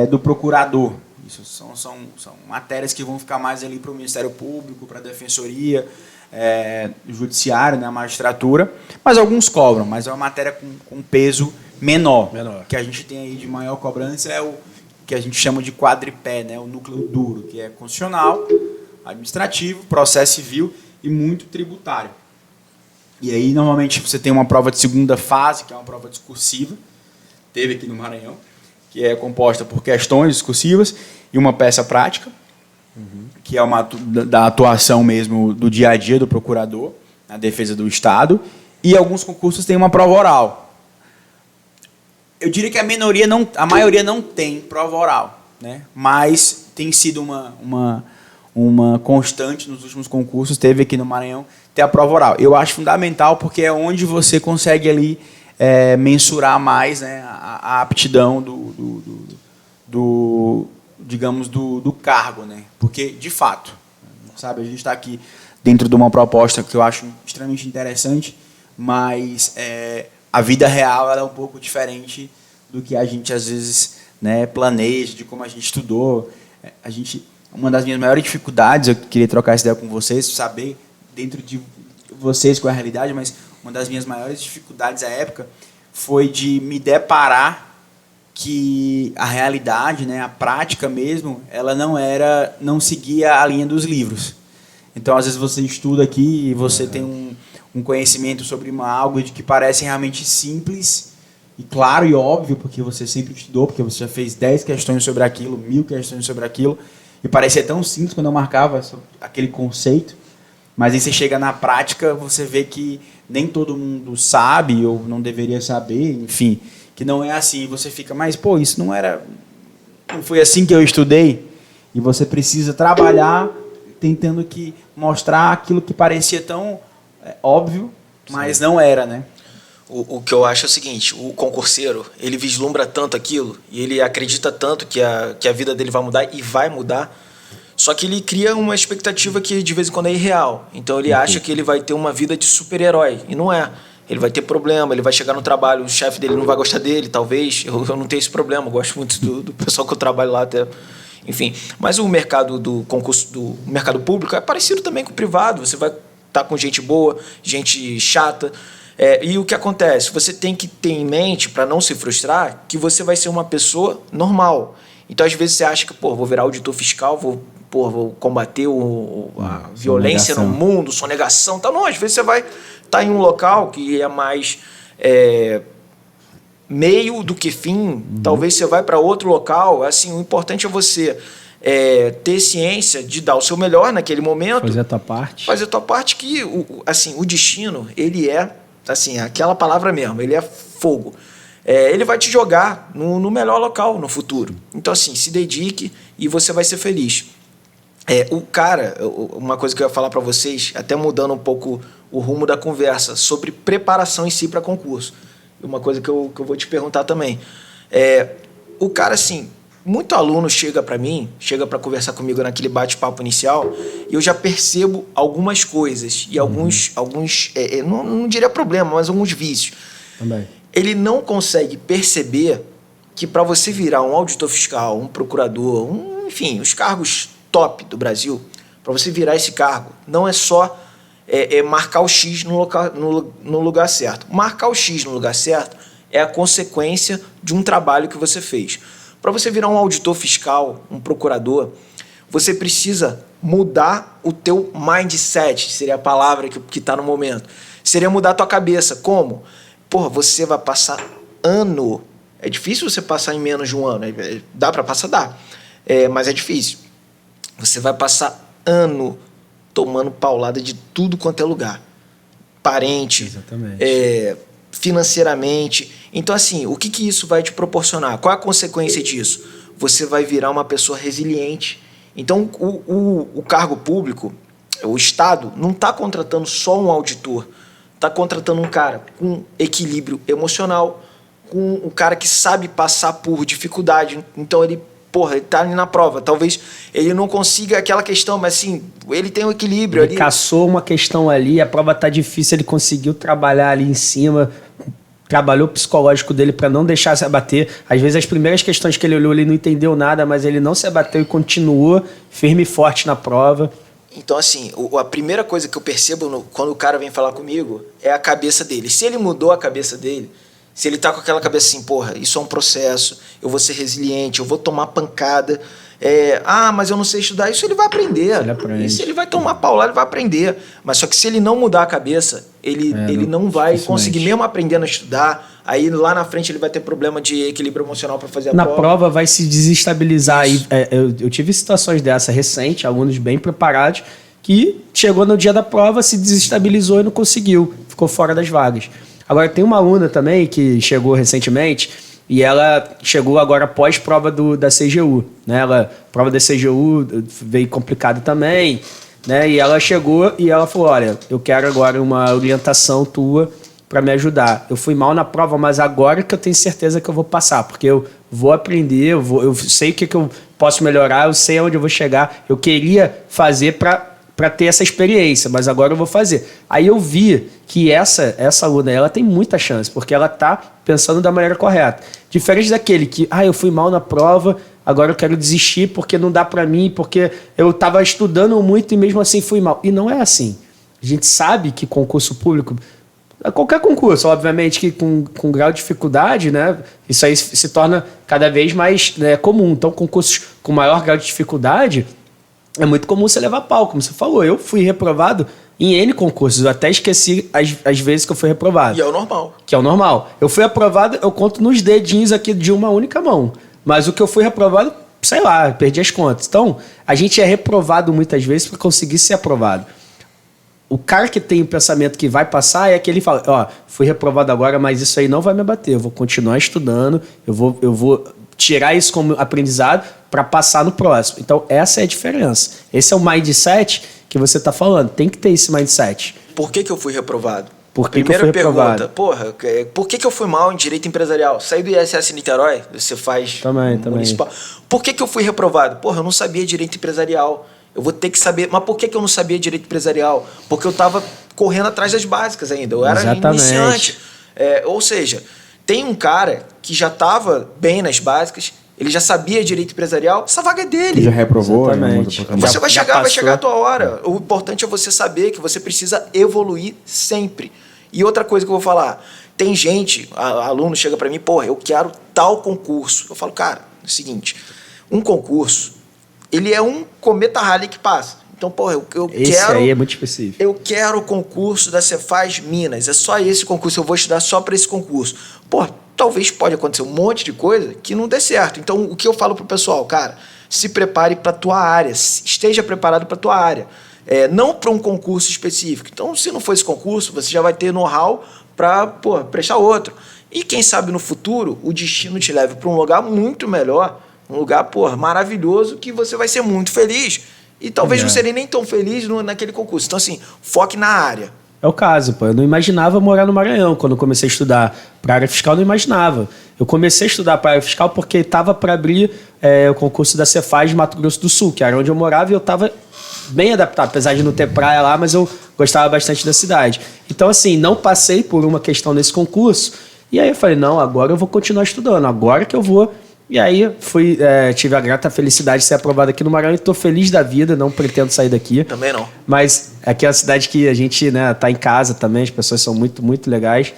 do procurador. Isso são matérias que vão ficar mais ali para o Ministério Público, para a Defensoria, Judiciário, né, a magistratura. Mas alguns cobram, mas é uma matéria com peso menor. O que a gente tem aí de maior cobrança é o que a gente chama de quadripé, né, o núcleo duro, que é constitucional, administrativo, processo civil e muito tributário. E aí, normalmente, você tem uma prova de segunda fase, que é uma prova discursiva, teve aqui no Maranhão, que é composta por questões discursivas e uma peça prática, que é da atuação mesmo do dia a dia do procurador, na defesa do Estado, e alguns concursos têm uma prova oral. Eu diria que a maioria não tem prova oral, né? Mas tem sido uma constante nos últimos concursos, teve aqui no Maranhão, ter a prova oral. Eu acho fundamental porque é onde você consegue ali mensurar mais, né, a aptidão digamos, do cargo, né? Porque, de fato, sabe, a gente está aqui dentro de uma proposta que eu acho extremamente interessante, mas a vida real ela é um pouco diferente do que a gente, às vezes, né, planeja, de como a gente estudou. Uma das minhas maiores dificuldades, eu queria trocar essa ideia com vocês, saber dentro de vocês qual é a realidade, mas uma das minhas maiores dificuldades à época foi de me deparar que a realidade, né, a prática mesmo, ela não seguia a linha dos livros. Então, às vezes, você estuda aqui e você tem um conhecimento sobre algo de que parece realmente simples e claro e óbvio, porque você sempre estudou, porque você já fez 10 questões sobre aquilo, 1000 questões sobre aquilo, e parecia tão simples quando eu marcava aquele conceito, mas aí você chega na prática, você vê que nem todo mundo sabe, ou não deveria saber, enfim, que não é assim. Você fica, mas, pô, isso não foi assim que eu estudei? E você precisa trabalhar tentando mostrar aquilo que parecia tão óbvio, mas não era, né? O que eu acho é o seguinte, o concurseiro, ele vislumbra tanto aquilo, e ele acredita tanto que a vida dele vai mudar, e vai mudar, só que ele cria uma expectativa que de vez em quando é irreal. Então ele acha que ele vai ter uma vida de super-herói, e não é. Ele vai ter problema, ele vai chegar no trabalho, o chefe dele não vai gostar dele, talvez. Eu não tenho esse problema, eu gosto muito do pessoal que eu trabalho lá até. Enfim, mas o mercado do concurso, do mercado público é parecido também com o privado. Você vai estar com gente boa, gente chata. E o que acontece? Você tem que ter em mente, para não se frustrar, que você vai ser uma pessoa normal. Então, às vezes, você acha que, vou virar auditor fiscal, vou combater a violência no mundo, sonegação, tal. Não, às vezes você vai estar em um local que é mais meio do que fim. Talvez você vai para outro local. Assim, o importante é você ter ciência de dar o seu melhor naquele momento. Fazer a tua parte. Fazer a tua parte, que o destino, ele é, assim, aquela palavra mesmo, ele é fogo. Ele vai te jogar no melhor local no futuro. Então, assim, se dedique e você vai ser feliz. Uma coisa que eu ia falar para vocês, até mudando um pouco o rumo da conversa, sobre preparação em si para concurso. Uma coisa que eu vou te perguntar também. O cara, assim, muito aluno chega para mim, chega para conversar comigo naquele bate-papo inicial, e eu já percebo algumas coisas e alguns não diria problema, mas alguns vícios. Também. Ele não consegue perceber que para você virar um auditor fiscal, um procurador, enfim, os cargos top do Brasil, para você virar esse cargo, não é só marcar o X no lugar certo. Marcar o X no lugar certo é a consequência de um trabalho que você fez. Para você virar um auditor fiscal, um procurador, você precisa mudar o teu mindset, seria a palavra que está no momento. Seria mudar a tua cabeça. Como? Porra, você vai passar ano. É difícil você passar em menos de um ano. Dá para passar? Dá. Mas é difícil. Você vai passar ano tomando paulada de tudo quanto é lugar. Parente, financeiramente. Então, assim, o que isso vai te proporcionar? Qual é a consequência disso? Você vai virar uma pessoa resiliente. Então, o cargo público, o Estado, não está contratando só um auditor. Está contratando um cara com equilíbrio emocional, com um cara que sabe passar por dificuldade. Então, ele está ali na prova. Talvez ele não consiga aquela questão, mas assim, ele tem um equilíbrio ali. Ele caçou uma questão ali, a prova está difícil, ele conseguiu trabalhar ali em cima, trabalhou o psicológico dele para não deixar se abater. Às vezes as primeiras questões que ele olhou, ele não entendeu nada, mas ele não se abateu e continuou firme e forte na prova. Então, assim, a primeira coisa que eu percebo quando o cara vem falar comigo é a cabeça dele. Se ele mudou a cabeça dele, se ele tá com aquela cabeça assim, porra, isso é um processo, eu vou ser resiliente, eu vou tomar pancada, mas eu não sei estudar, isso ele vai aprender. Isso ele vai tomar paulada, ele vai aprender. Mas só que se ele não mudar a cabeça, ele não vai conseguir mesmo aprendendo a estudar. Aí lá na frente ele vai ter problema de equilíbrio emocional para fazer a prova. Na prova vai se desestabilizar. Eu tive situações dessa recente, alunos bem preparados, que chegou no dia da prova, se desestabilizou e não conseguiu, ficou fora das vagas. Agora tem uma aluna também que chegou recentemente e ela chegou agora após prova da CGU, né? A prova da CGU veio complicada também, né? E ela chegou e ela falou, olha, eu quero agora uma orientação tua para me ajudar. Eu fui mal na prova, mas agora que eu tenho certeza que eu vou passar, porque eu vou aprender, eu sei o que eu posso melhorar, eu sei aonde eu vou chegar. Eu queria fazer para ter essa experiência, mas agora eu vou fazer. Aí eu vi que essa aluna, ela tem muita chance, porque ela está pensando da maneira correta. Diferente daquele que, eu fui mal na prova, agora eu quero desistir porque não dá para mim, porque eu estava estudando muito e mesmo assim fui mal. E não é assim. A gente sabe que concurso público, qualquer concurso, obviamente, que com grau de dificuldade, né, isso aí se torna cada vez mais comum. Então, concursos com maior grau de dificuldade, é muito comum você levar pau, como você falou. Eu fui reprovado em N concursos. Eu até esqueci as vezes que eu fui reprovado. E é o normal. Que é o normal. Eu fui aprovado, eu conto nos dedinhos aqui de uma única mão. Mas o que eu fui reprovado, sei lá, perdi as contas. Então, a gente é reprovado muitas vezes para conseguir ser aprovado. O cara que tem o pensamento que vai passar é aquele que fala, fui reprovado agora, mas isso aí não vai me abater. Eu vou continuar estudando, eu vou tirar isso como aprendizado para passar no próximo. Então, essa é a diferença. Esse é o mindset que você está falando. Tem que ter esse mindset. Por que eu fui reprovado? Por que Primeira eu fui reprovado? Pergunta, por que eu fui mal em Direito Empresarial? Saí do ISS Niterói, você faz municipal. Por que eu fui reprovado? Eu não sabia Direito Empresarial. Eu vou ter que saber. Mas por que eu não sabia Direito Empresarial? Porque eu estava correndo atrás das básicas ainda. Eu era iniciante. Ou seja, tem um cara que já estava bem nas básicas, ele já sabia Direito Empresarial, essa vaga é dele. Já reprovou. Exatamente. Você vai chegar a tua hora. O importante é você saber que você precisa evoluir sempre. E outra coisa que eu vou falar, tem gente, aluno chega para mim, eu quero tal concurso. Eu falo, cara, é o seguinte, um concurso, ele é um cometa Halley que passa. Então, esse aí é muito específico. Eu quero o concurso da Cefaz Minas. É só esse concurso, eu vou estudar só para esse concurso. Talvez pode acontecer um monte de coisa que não dê certo. Então, o que eu falo pro pessoal, cara, se prepare para tua área, esteja preparado para tua área. Não para um concurso específico. Então, se não for esse concurso, você já vai ter know-how para prestar outro. E quem sabe no futuro o destino te leve para um lugar muito melhor, um lugar maravilhoso, que você vai ser muito feliz. E talvez não seria nem tão feliz naquele concurso. Então, assim, foque na área. É o caso, pô. Eu não imaginava morar no Maranhão quando eu comecei a estudar para área fiscal, eu não imaginava. Eu comecei a estudar para área fiscal porque estava para abrir o concurso da Cefaz de Mato Grosso do Sul, que era onde eu morava, e eu estava bem adaptado, apesar de não ter praia lá, mas eu gostava bastante da cidade. Então, assim, não passei por uma questão nesse concurso, e aí eu falei, não, agora eu vou continuar estudando, agora que eu vou. E aí tive a grata felicidade de ser aprovado aqui no Maranhão e estou feliz da vida, não pretendo sair daqui. Também não. Mas aqui é uma cidade que a gente, né, tá em casa também, as pessoas são muito, muito legais.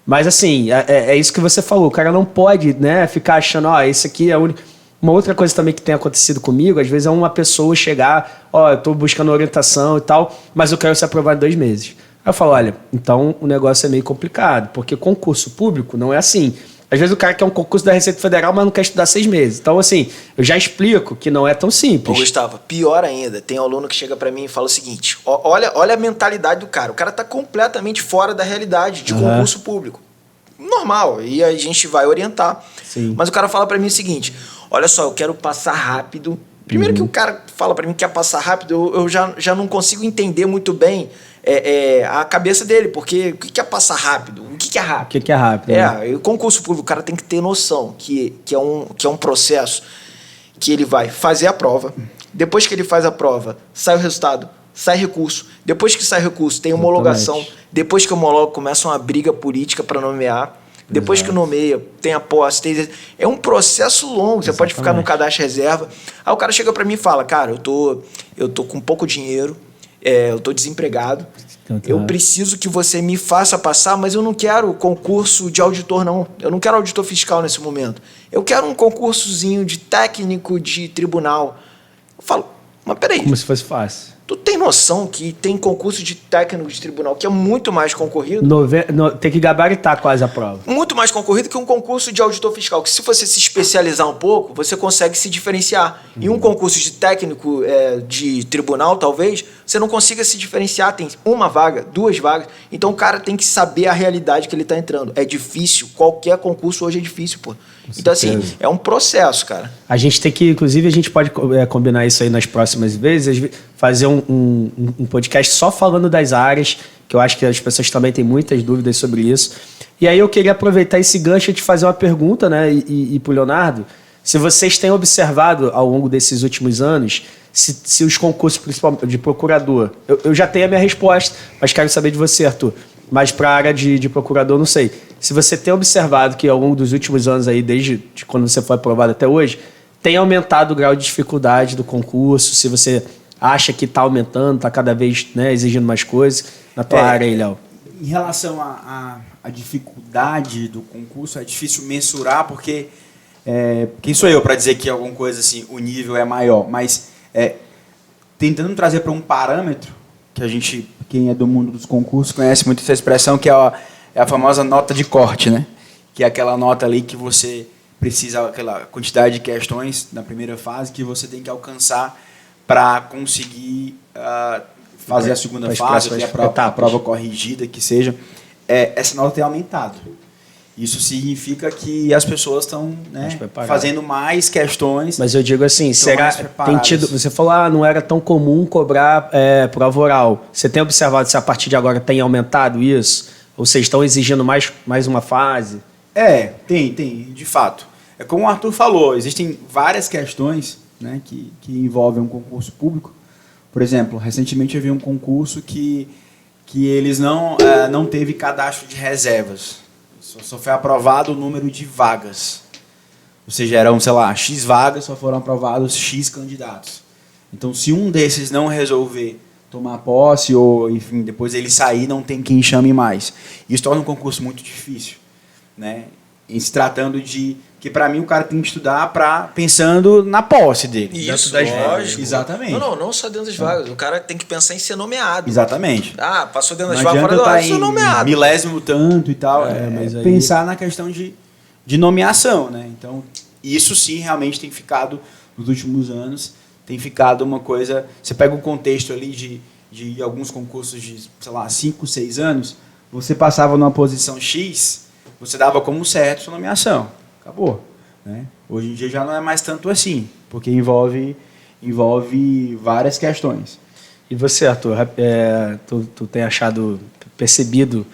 Mas assim, é isso que você falou, o cara não pode, né, ficar achando, isso aqui é a única... Uma outra coisa também que tem acontecido comigo, às vezes é uma pessoa chegar, eu estou buscando orientação e tal, mas eu quero ser aprovado em 2 meses. Aí eu falo, olha, então o negócio é meio complicado, porque concurso público não é assim. Às vezes o cara quer um concurso da Receita Federal, mas não quer estudar 6 meses. Então, assim, eu já explico que não é tão simples. Ô, Gustavo, pior ainda, tem aluno que chega pra mim e fala o seguinte, olha a mentalidade do cara, o cara tá completamente fora da realidade de concurso público. Normal, e a gente vai orientar. Sim. Mas o cara fala pra mim o seguinte, olha só, eu quero passar rápido. Primeiro que o cara fala pra mim que quer passar rápido, eu já não consigo entender muito bem a cabeça dele, porque o que é passar rápido? O que é rápido? O que é rápido? O concurso público, o cara tem que ter noção que é um processo que ele vai fazer a prova, depois que ele faz a prova, sai o resultado, sai recurso, depois que sai recurso, tem homologação, Exatamente. depois que homologa, começa uma briga política para nomear, depois que nomeia, tem a posse, é um processo longo, você pode ficar no cadastro reserva. Aí o cara chega para mim e fala, cara, eu tô com pouco dinheiro, eu tô desempregado, eu preciso que você me faça passar, mas eu não quero concurso de auditor, não. Eu não quero auditor fiscal nesse momento. Eu quero um concursozinho de técnico de tribunal. Eu falo, mas peraí. Como se fosse fácil. Tu tem noção que tem concurso de técnico de tribunal que é muito mais concorrido? Tem que gabaritar quase a prova. Muito mais concorrido que um concurso de auditor fiscal. Que se você se especializar um pouco, você consegue se diferenciar. Em um concurso de técnico de tribunal, talvez, você não consiga se diferenciar. Tem 1 vaga, 2 vagas. Então o cara tem que saber a realidade que ele está entrando. É difícil. Qualquer concurso hoje é difícil, pô. Então, assim, é um processo, cara. A gente tem que, inclusive, a gente pode combinar isso aí nas próximas vezes, fazer um podcast só falando das áreas, que eu acho que as pessoas também têm muitas dúvidas sobre isso. E aí eu queria aproveitar esse gancho e te fazer uma pergunta, né, e para o Leonardo, se vocês têm observado ao longo desses últimos anos, se os concursos, principalmente de procurador, eu já tenho a minha resposta, mas quero saber de você, Arthur. Mas para a área de procurador, não sei. Se você tem observado que ao longo dos últimos anos, aí, desde quando você foi aprovado até hoje, tem aumentado o grau de dificuldade do concurso, se você acha que está aumentando, está cada vez, né, exigindo mais coisas, na tua área aí, Léo. Em relação à dificuldade do concurso, é difícil mensurar, porque quem sou eu para dizer que alguma coisa assim, o nível é maior, mas tentando trazer para um parâmetro, que a gente, quem é do mundo dos concursos, conhece muito essa expressão, que é a famosa nota de corte, né? Que é aquela nota ali que você precisa, aquela quantidade de questões na primeira fase que você tem que alcançar para conseguir fazer a segunda fase, a prova corrigida, que seja. Essa nota tem aumentado. Isso significa que as pessoas estão, né, fazendo mais questões. Mas eu digo assim, será tem tido, você falou, não era tão comum cobrar prova oral. Você tem observado se a partir de agora tem aumentado isso? Ou vocês estão exigindo mais uma fase? Tem, de fato. É como o Arthur falou, existem várias questões, né, que envolvem um concurso público. Por exemplo, recentemente eu vi um concurso que eles não teve cadastro de reservas. Só foi aprovado o número de vagas. Ou seja, eram, sei lá, X vagas, só foram aprovados X candidatos. Então, se um desses não resolver tomar posse ou, enfim, depois ele sair, não tem quem chame mais. Isso torna um concurso muito difícil, né? Em se tratando de... que para mim o cara tem que estudar pensando na posse dele. Isso, lógico. Exatamente. Não só dentro das vagas. O cara tem que pensar em ser nomeado. Exatamente. Passou dentro das não vagas, adianta eu sou nomeado. Milésimo tanto e tal. Mas aí... pensar na questão de nomeação, né? Então, isso sim realmente tem ficado, nos últimos anos, tem ficado uma coisa... Você pega o contexto ali de alguns concursos de, sei lá, 5, 6 anos, você passava numa posição X, você dava como certo sua nomeação. Acabou. Né? Hoje em dia já não é mais tanto assim, porque envolve várias questões. E você, Arthur, tu tem percebido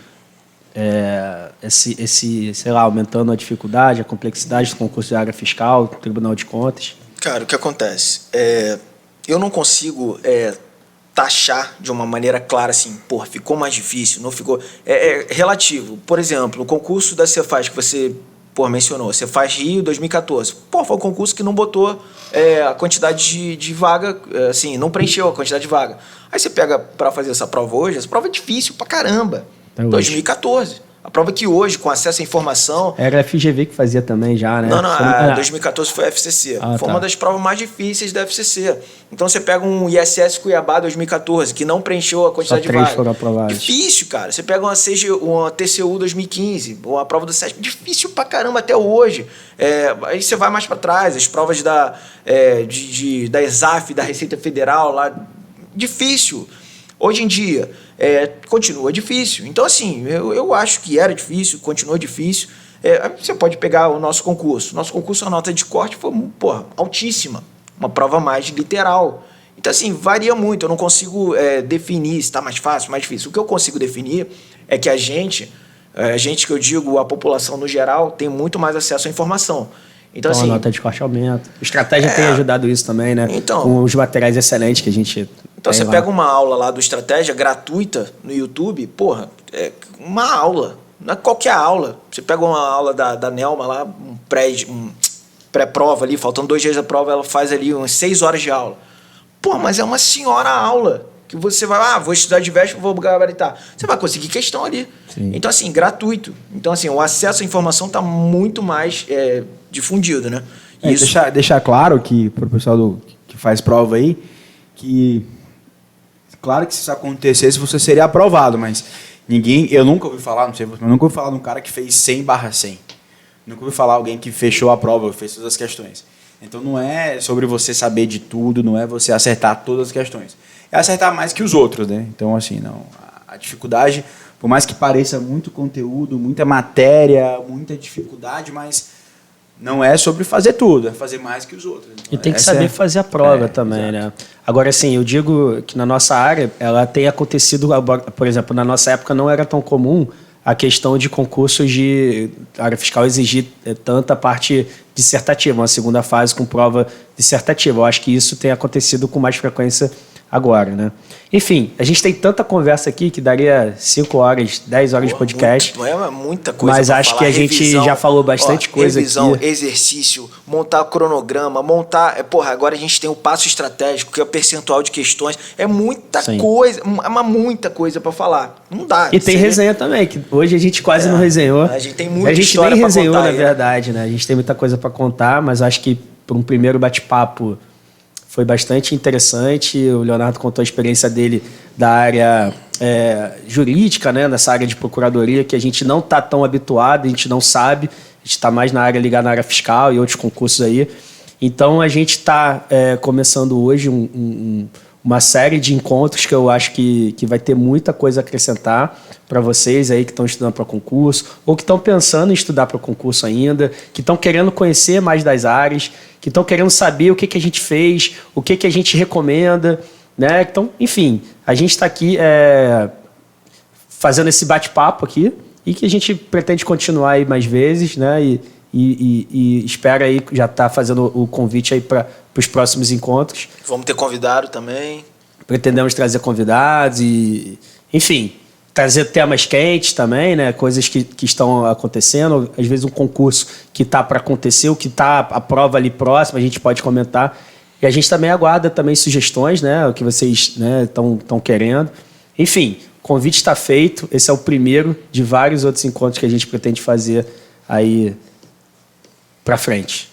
sei lá, aumentando a dificuldade, a complexidade do concurso de área fiscal, do Tribunal de Contas? Cara, o que acontece? Eu não consigo taxar de uma maneira clara assim, pô, ficou mais difícil, não ficou... É relativo. Por exemplo, o concurso da Cefaz que você mencionou, Cefaz Rio 2014. Pô, foi um concurso que não botou a quantidade de vaga, assim, não preencheu a quantidade de vaga. Aí você pega para fazer essa prova hoje, essa prova é difícil pra caramba. 2014. A prova que hoje, com acesso à informação... Era a FGV que fazia também já, né? Não, 2014 foi a FCC. Foi uma das provas mais difíceis da FCC. Então você pega um ISS Cuiabá 2014, que não preencheu a quantidade de vaga. Foram aprovados. Difícil, cara. Você pega uma TCU 2015, uma prova do SESC, difícil pra caramba até hoje. Aí você vai mais pra trás, as provas da ESAF, da Receita Federal, lá, difícil. Hoje em dia, continua difícil. Então, assim, eu acho que era difícil, continua difícil. Você pode pegar o nosso concurso. Nosso concurso, a nota de corte foi, altíssima. Uma prova mais literal. Então, assim, varia muito. Eu não consigo definir se está mais fácil, mais difícil. O que eu consigo definir é que a gente que eu digo, a população no geral, tem muito mais acesso à informação. Então, assim, a nota de corte aumenta. A estratégia tem ajudado isso também, né? Então, com os materiais excelentes que a gente... Então, você pega uma aula lá do Estratégia gratuita no YouTube, uma aula. Não é qualquer aula. Você pega uma aula da Nelma lá, um pré-prova ali, faltando 2 dias da prova, ela faz ali umas 6 horas de aula. Mas é uma senhora aula. Que você vai, vou estudar de véspera, vou gabaritar. Você vai conseguir questão ali. Sim. Então, assim, gratuito. Então, assim, o acesso à informação está muito mais difundido, né? Isso... deixar claro que, para o pessoal que faz prova aí, que claro que se isso acontecesse, você seria aprovado, mas eu nunca ouvi falar, não sei, eu nunca ouvi falar de um cara que fez 100/100. Nunca ouvi falar de alguém que fechou a prova, fez todas as questões. Então, não é sobre você saber de tudo, não é você acertar todas as questões. É acertar mais que os outros, né? Então, assim, não. A dificuldade, por mais que pareça muito conteúdo, muita matéria, muita dificuldade, mas não é sobre fazer tudo, é fazer mais que os outros. Então, e tem que saber fazer a prova também, exato, né? Agora, assim, eu digo que na nossa área, ela tem acontecido, por exemplo, na nossa época não era tão comum a questão de concursos de área fiscal exigir tanta parte dissertativa, uma segunda fase com prova dissertativa. Eu acho que isso tem acontecido com mais frequência agora, né? Enfim, a gente tem tanta conversa aqui que daria 5 horas, 10 horas de podcast. Muita coisa. Mas acho que a gente já falou bastante coisa revisão, aqui. Exercício, montar cronograma, agora a gente tem o passo estratégico, que é o percentual de questões. É muita coisa, muita coisa para falar. Não dá. E tem resenha também, que hoje a gente quase não resenhou. A gente tem muita história para contar. A gente nem resenhou, na verdade, né? A gente tem muita coisa para contar, mas acho que para um primeiro bate-papo foi bastante interessante. O Leonardo contou a experiência dele da área jurídica, né? Nessa área de procuradoria, que a gente não está tão habituado, a gente não sabe. A gente está mais na área ligada na área fiscal e outros concursos aí. Então, a gente está começando hoje uma série de encontros que eu acho que vai ter muita coisa a acrescentar para vocês aí que estão estudando para concurso ou que estão pensando em estudar para concurso ainda, que estão querendo conhecer mais das áreas, que estão querendo saber o que a gente fez, o que a gente recomenda, né? Então, enfim, a gente está aqui fazendo esse bate-papo aqui e que a gente pretende continuar aí mais vezes, né? E espera aí, já está fazendo o convite aí para os próximos encontros. Vamos ter convidado também. Pretendemos trazer convidados e, enfim, trazer temas quentes também, né? Coisas que estão acontecendo. Às vezes um concurso que está para acontecer, o que está a prova ali próxima, a gente pode comentar. E a gente também aguarda também sugestões, né? O que vocês estão querendo. Enfim, o convite está feito. Esse é o primeiro de vários outros encontros que a gente pretende fazer aí para frente.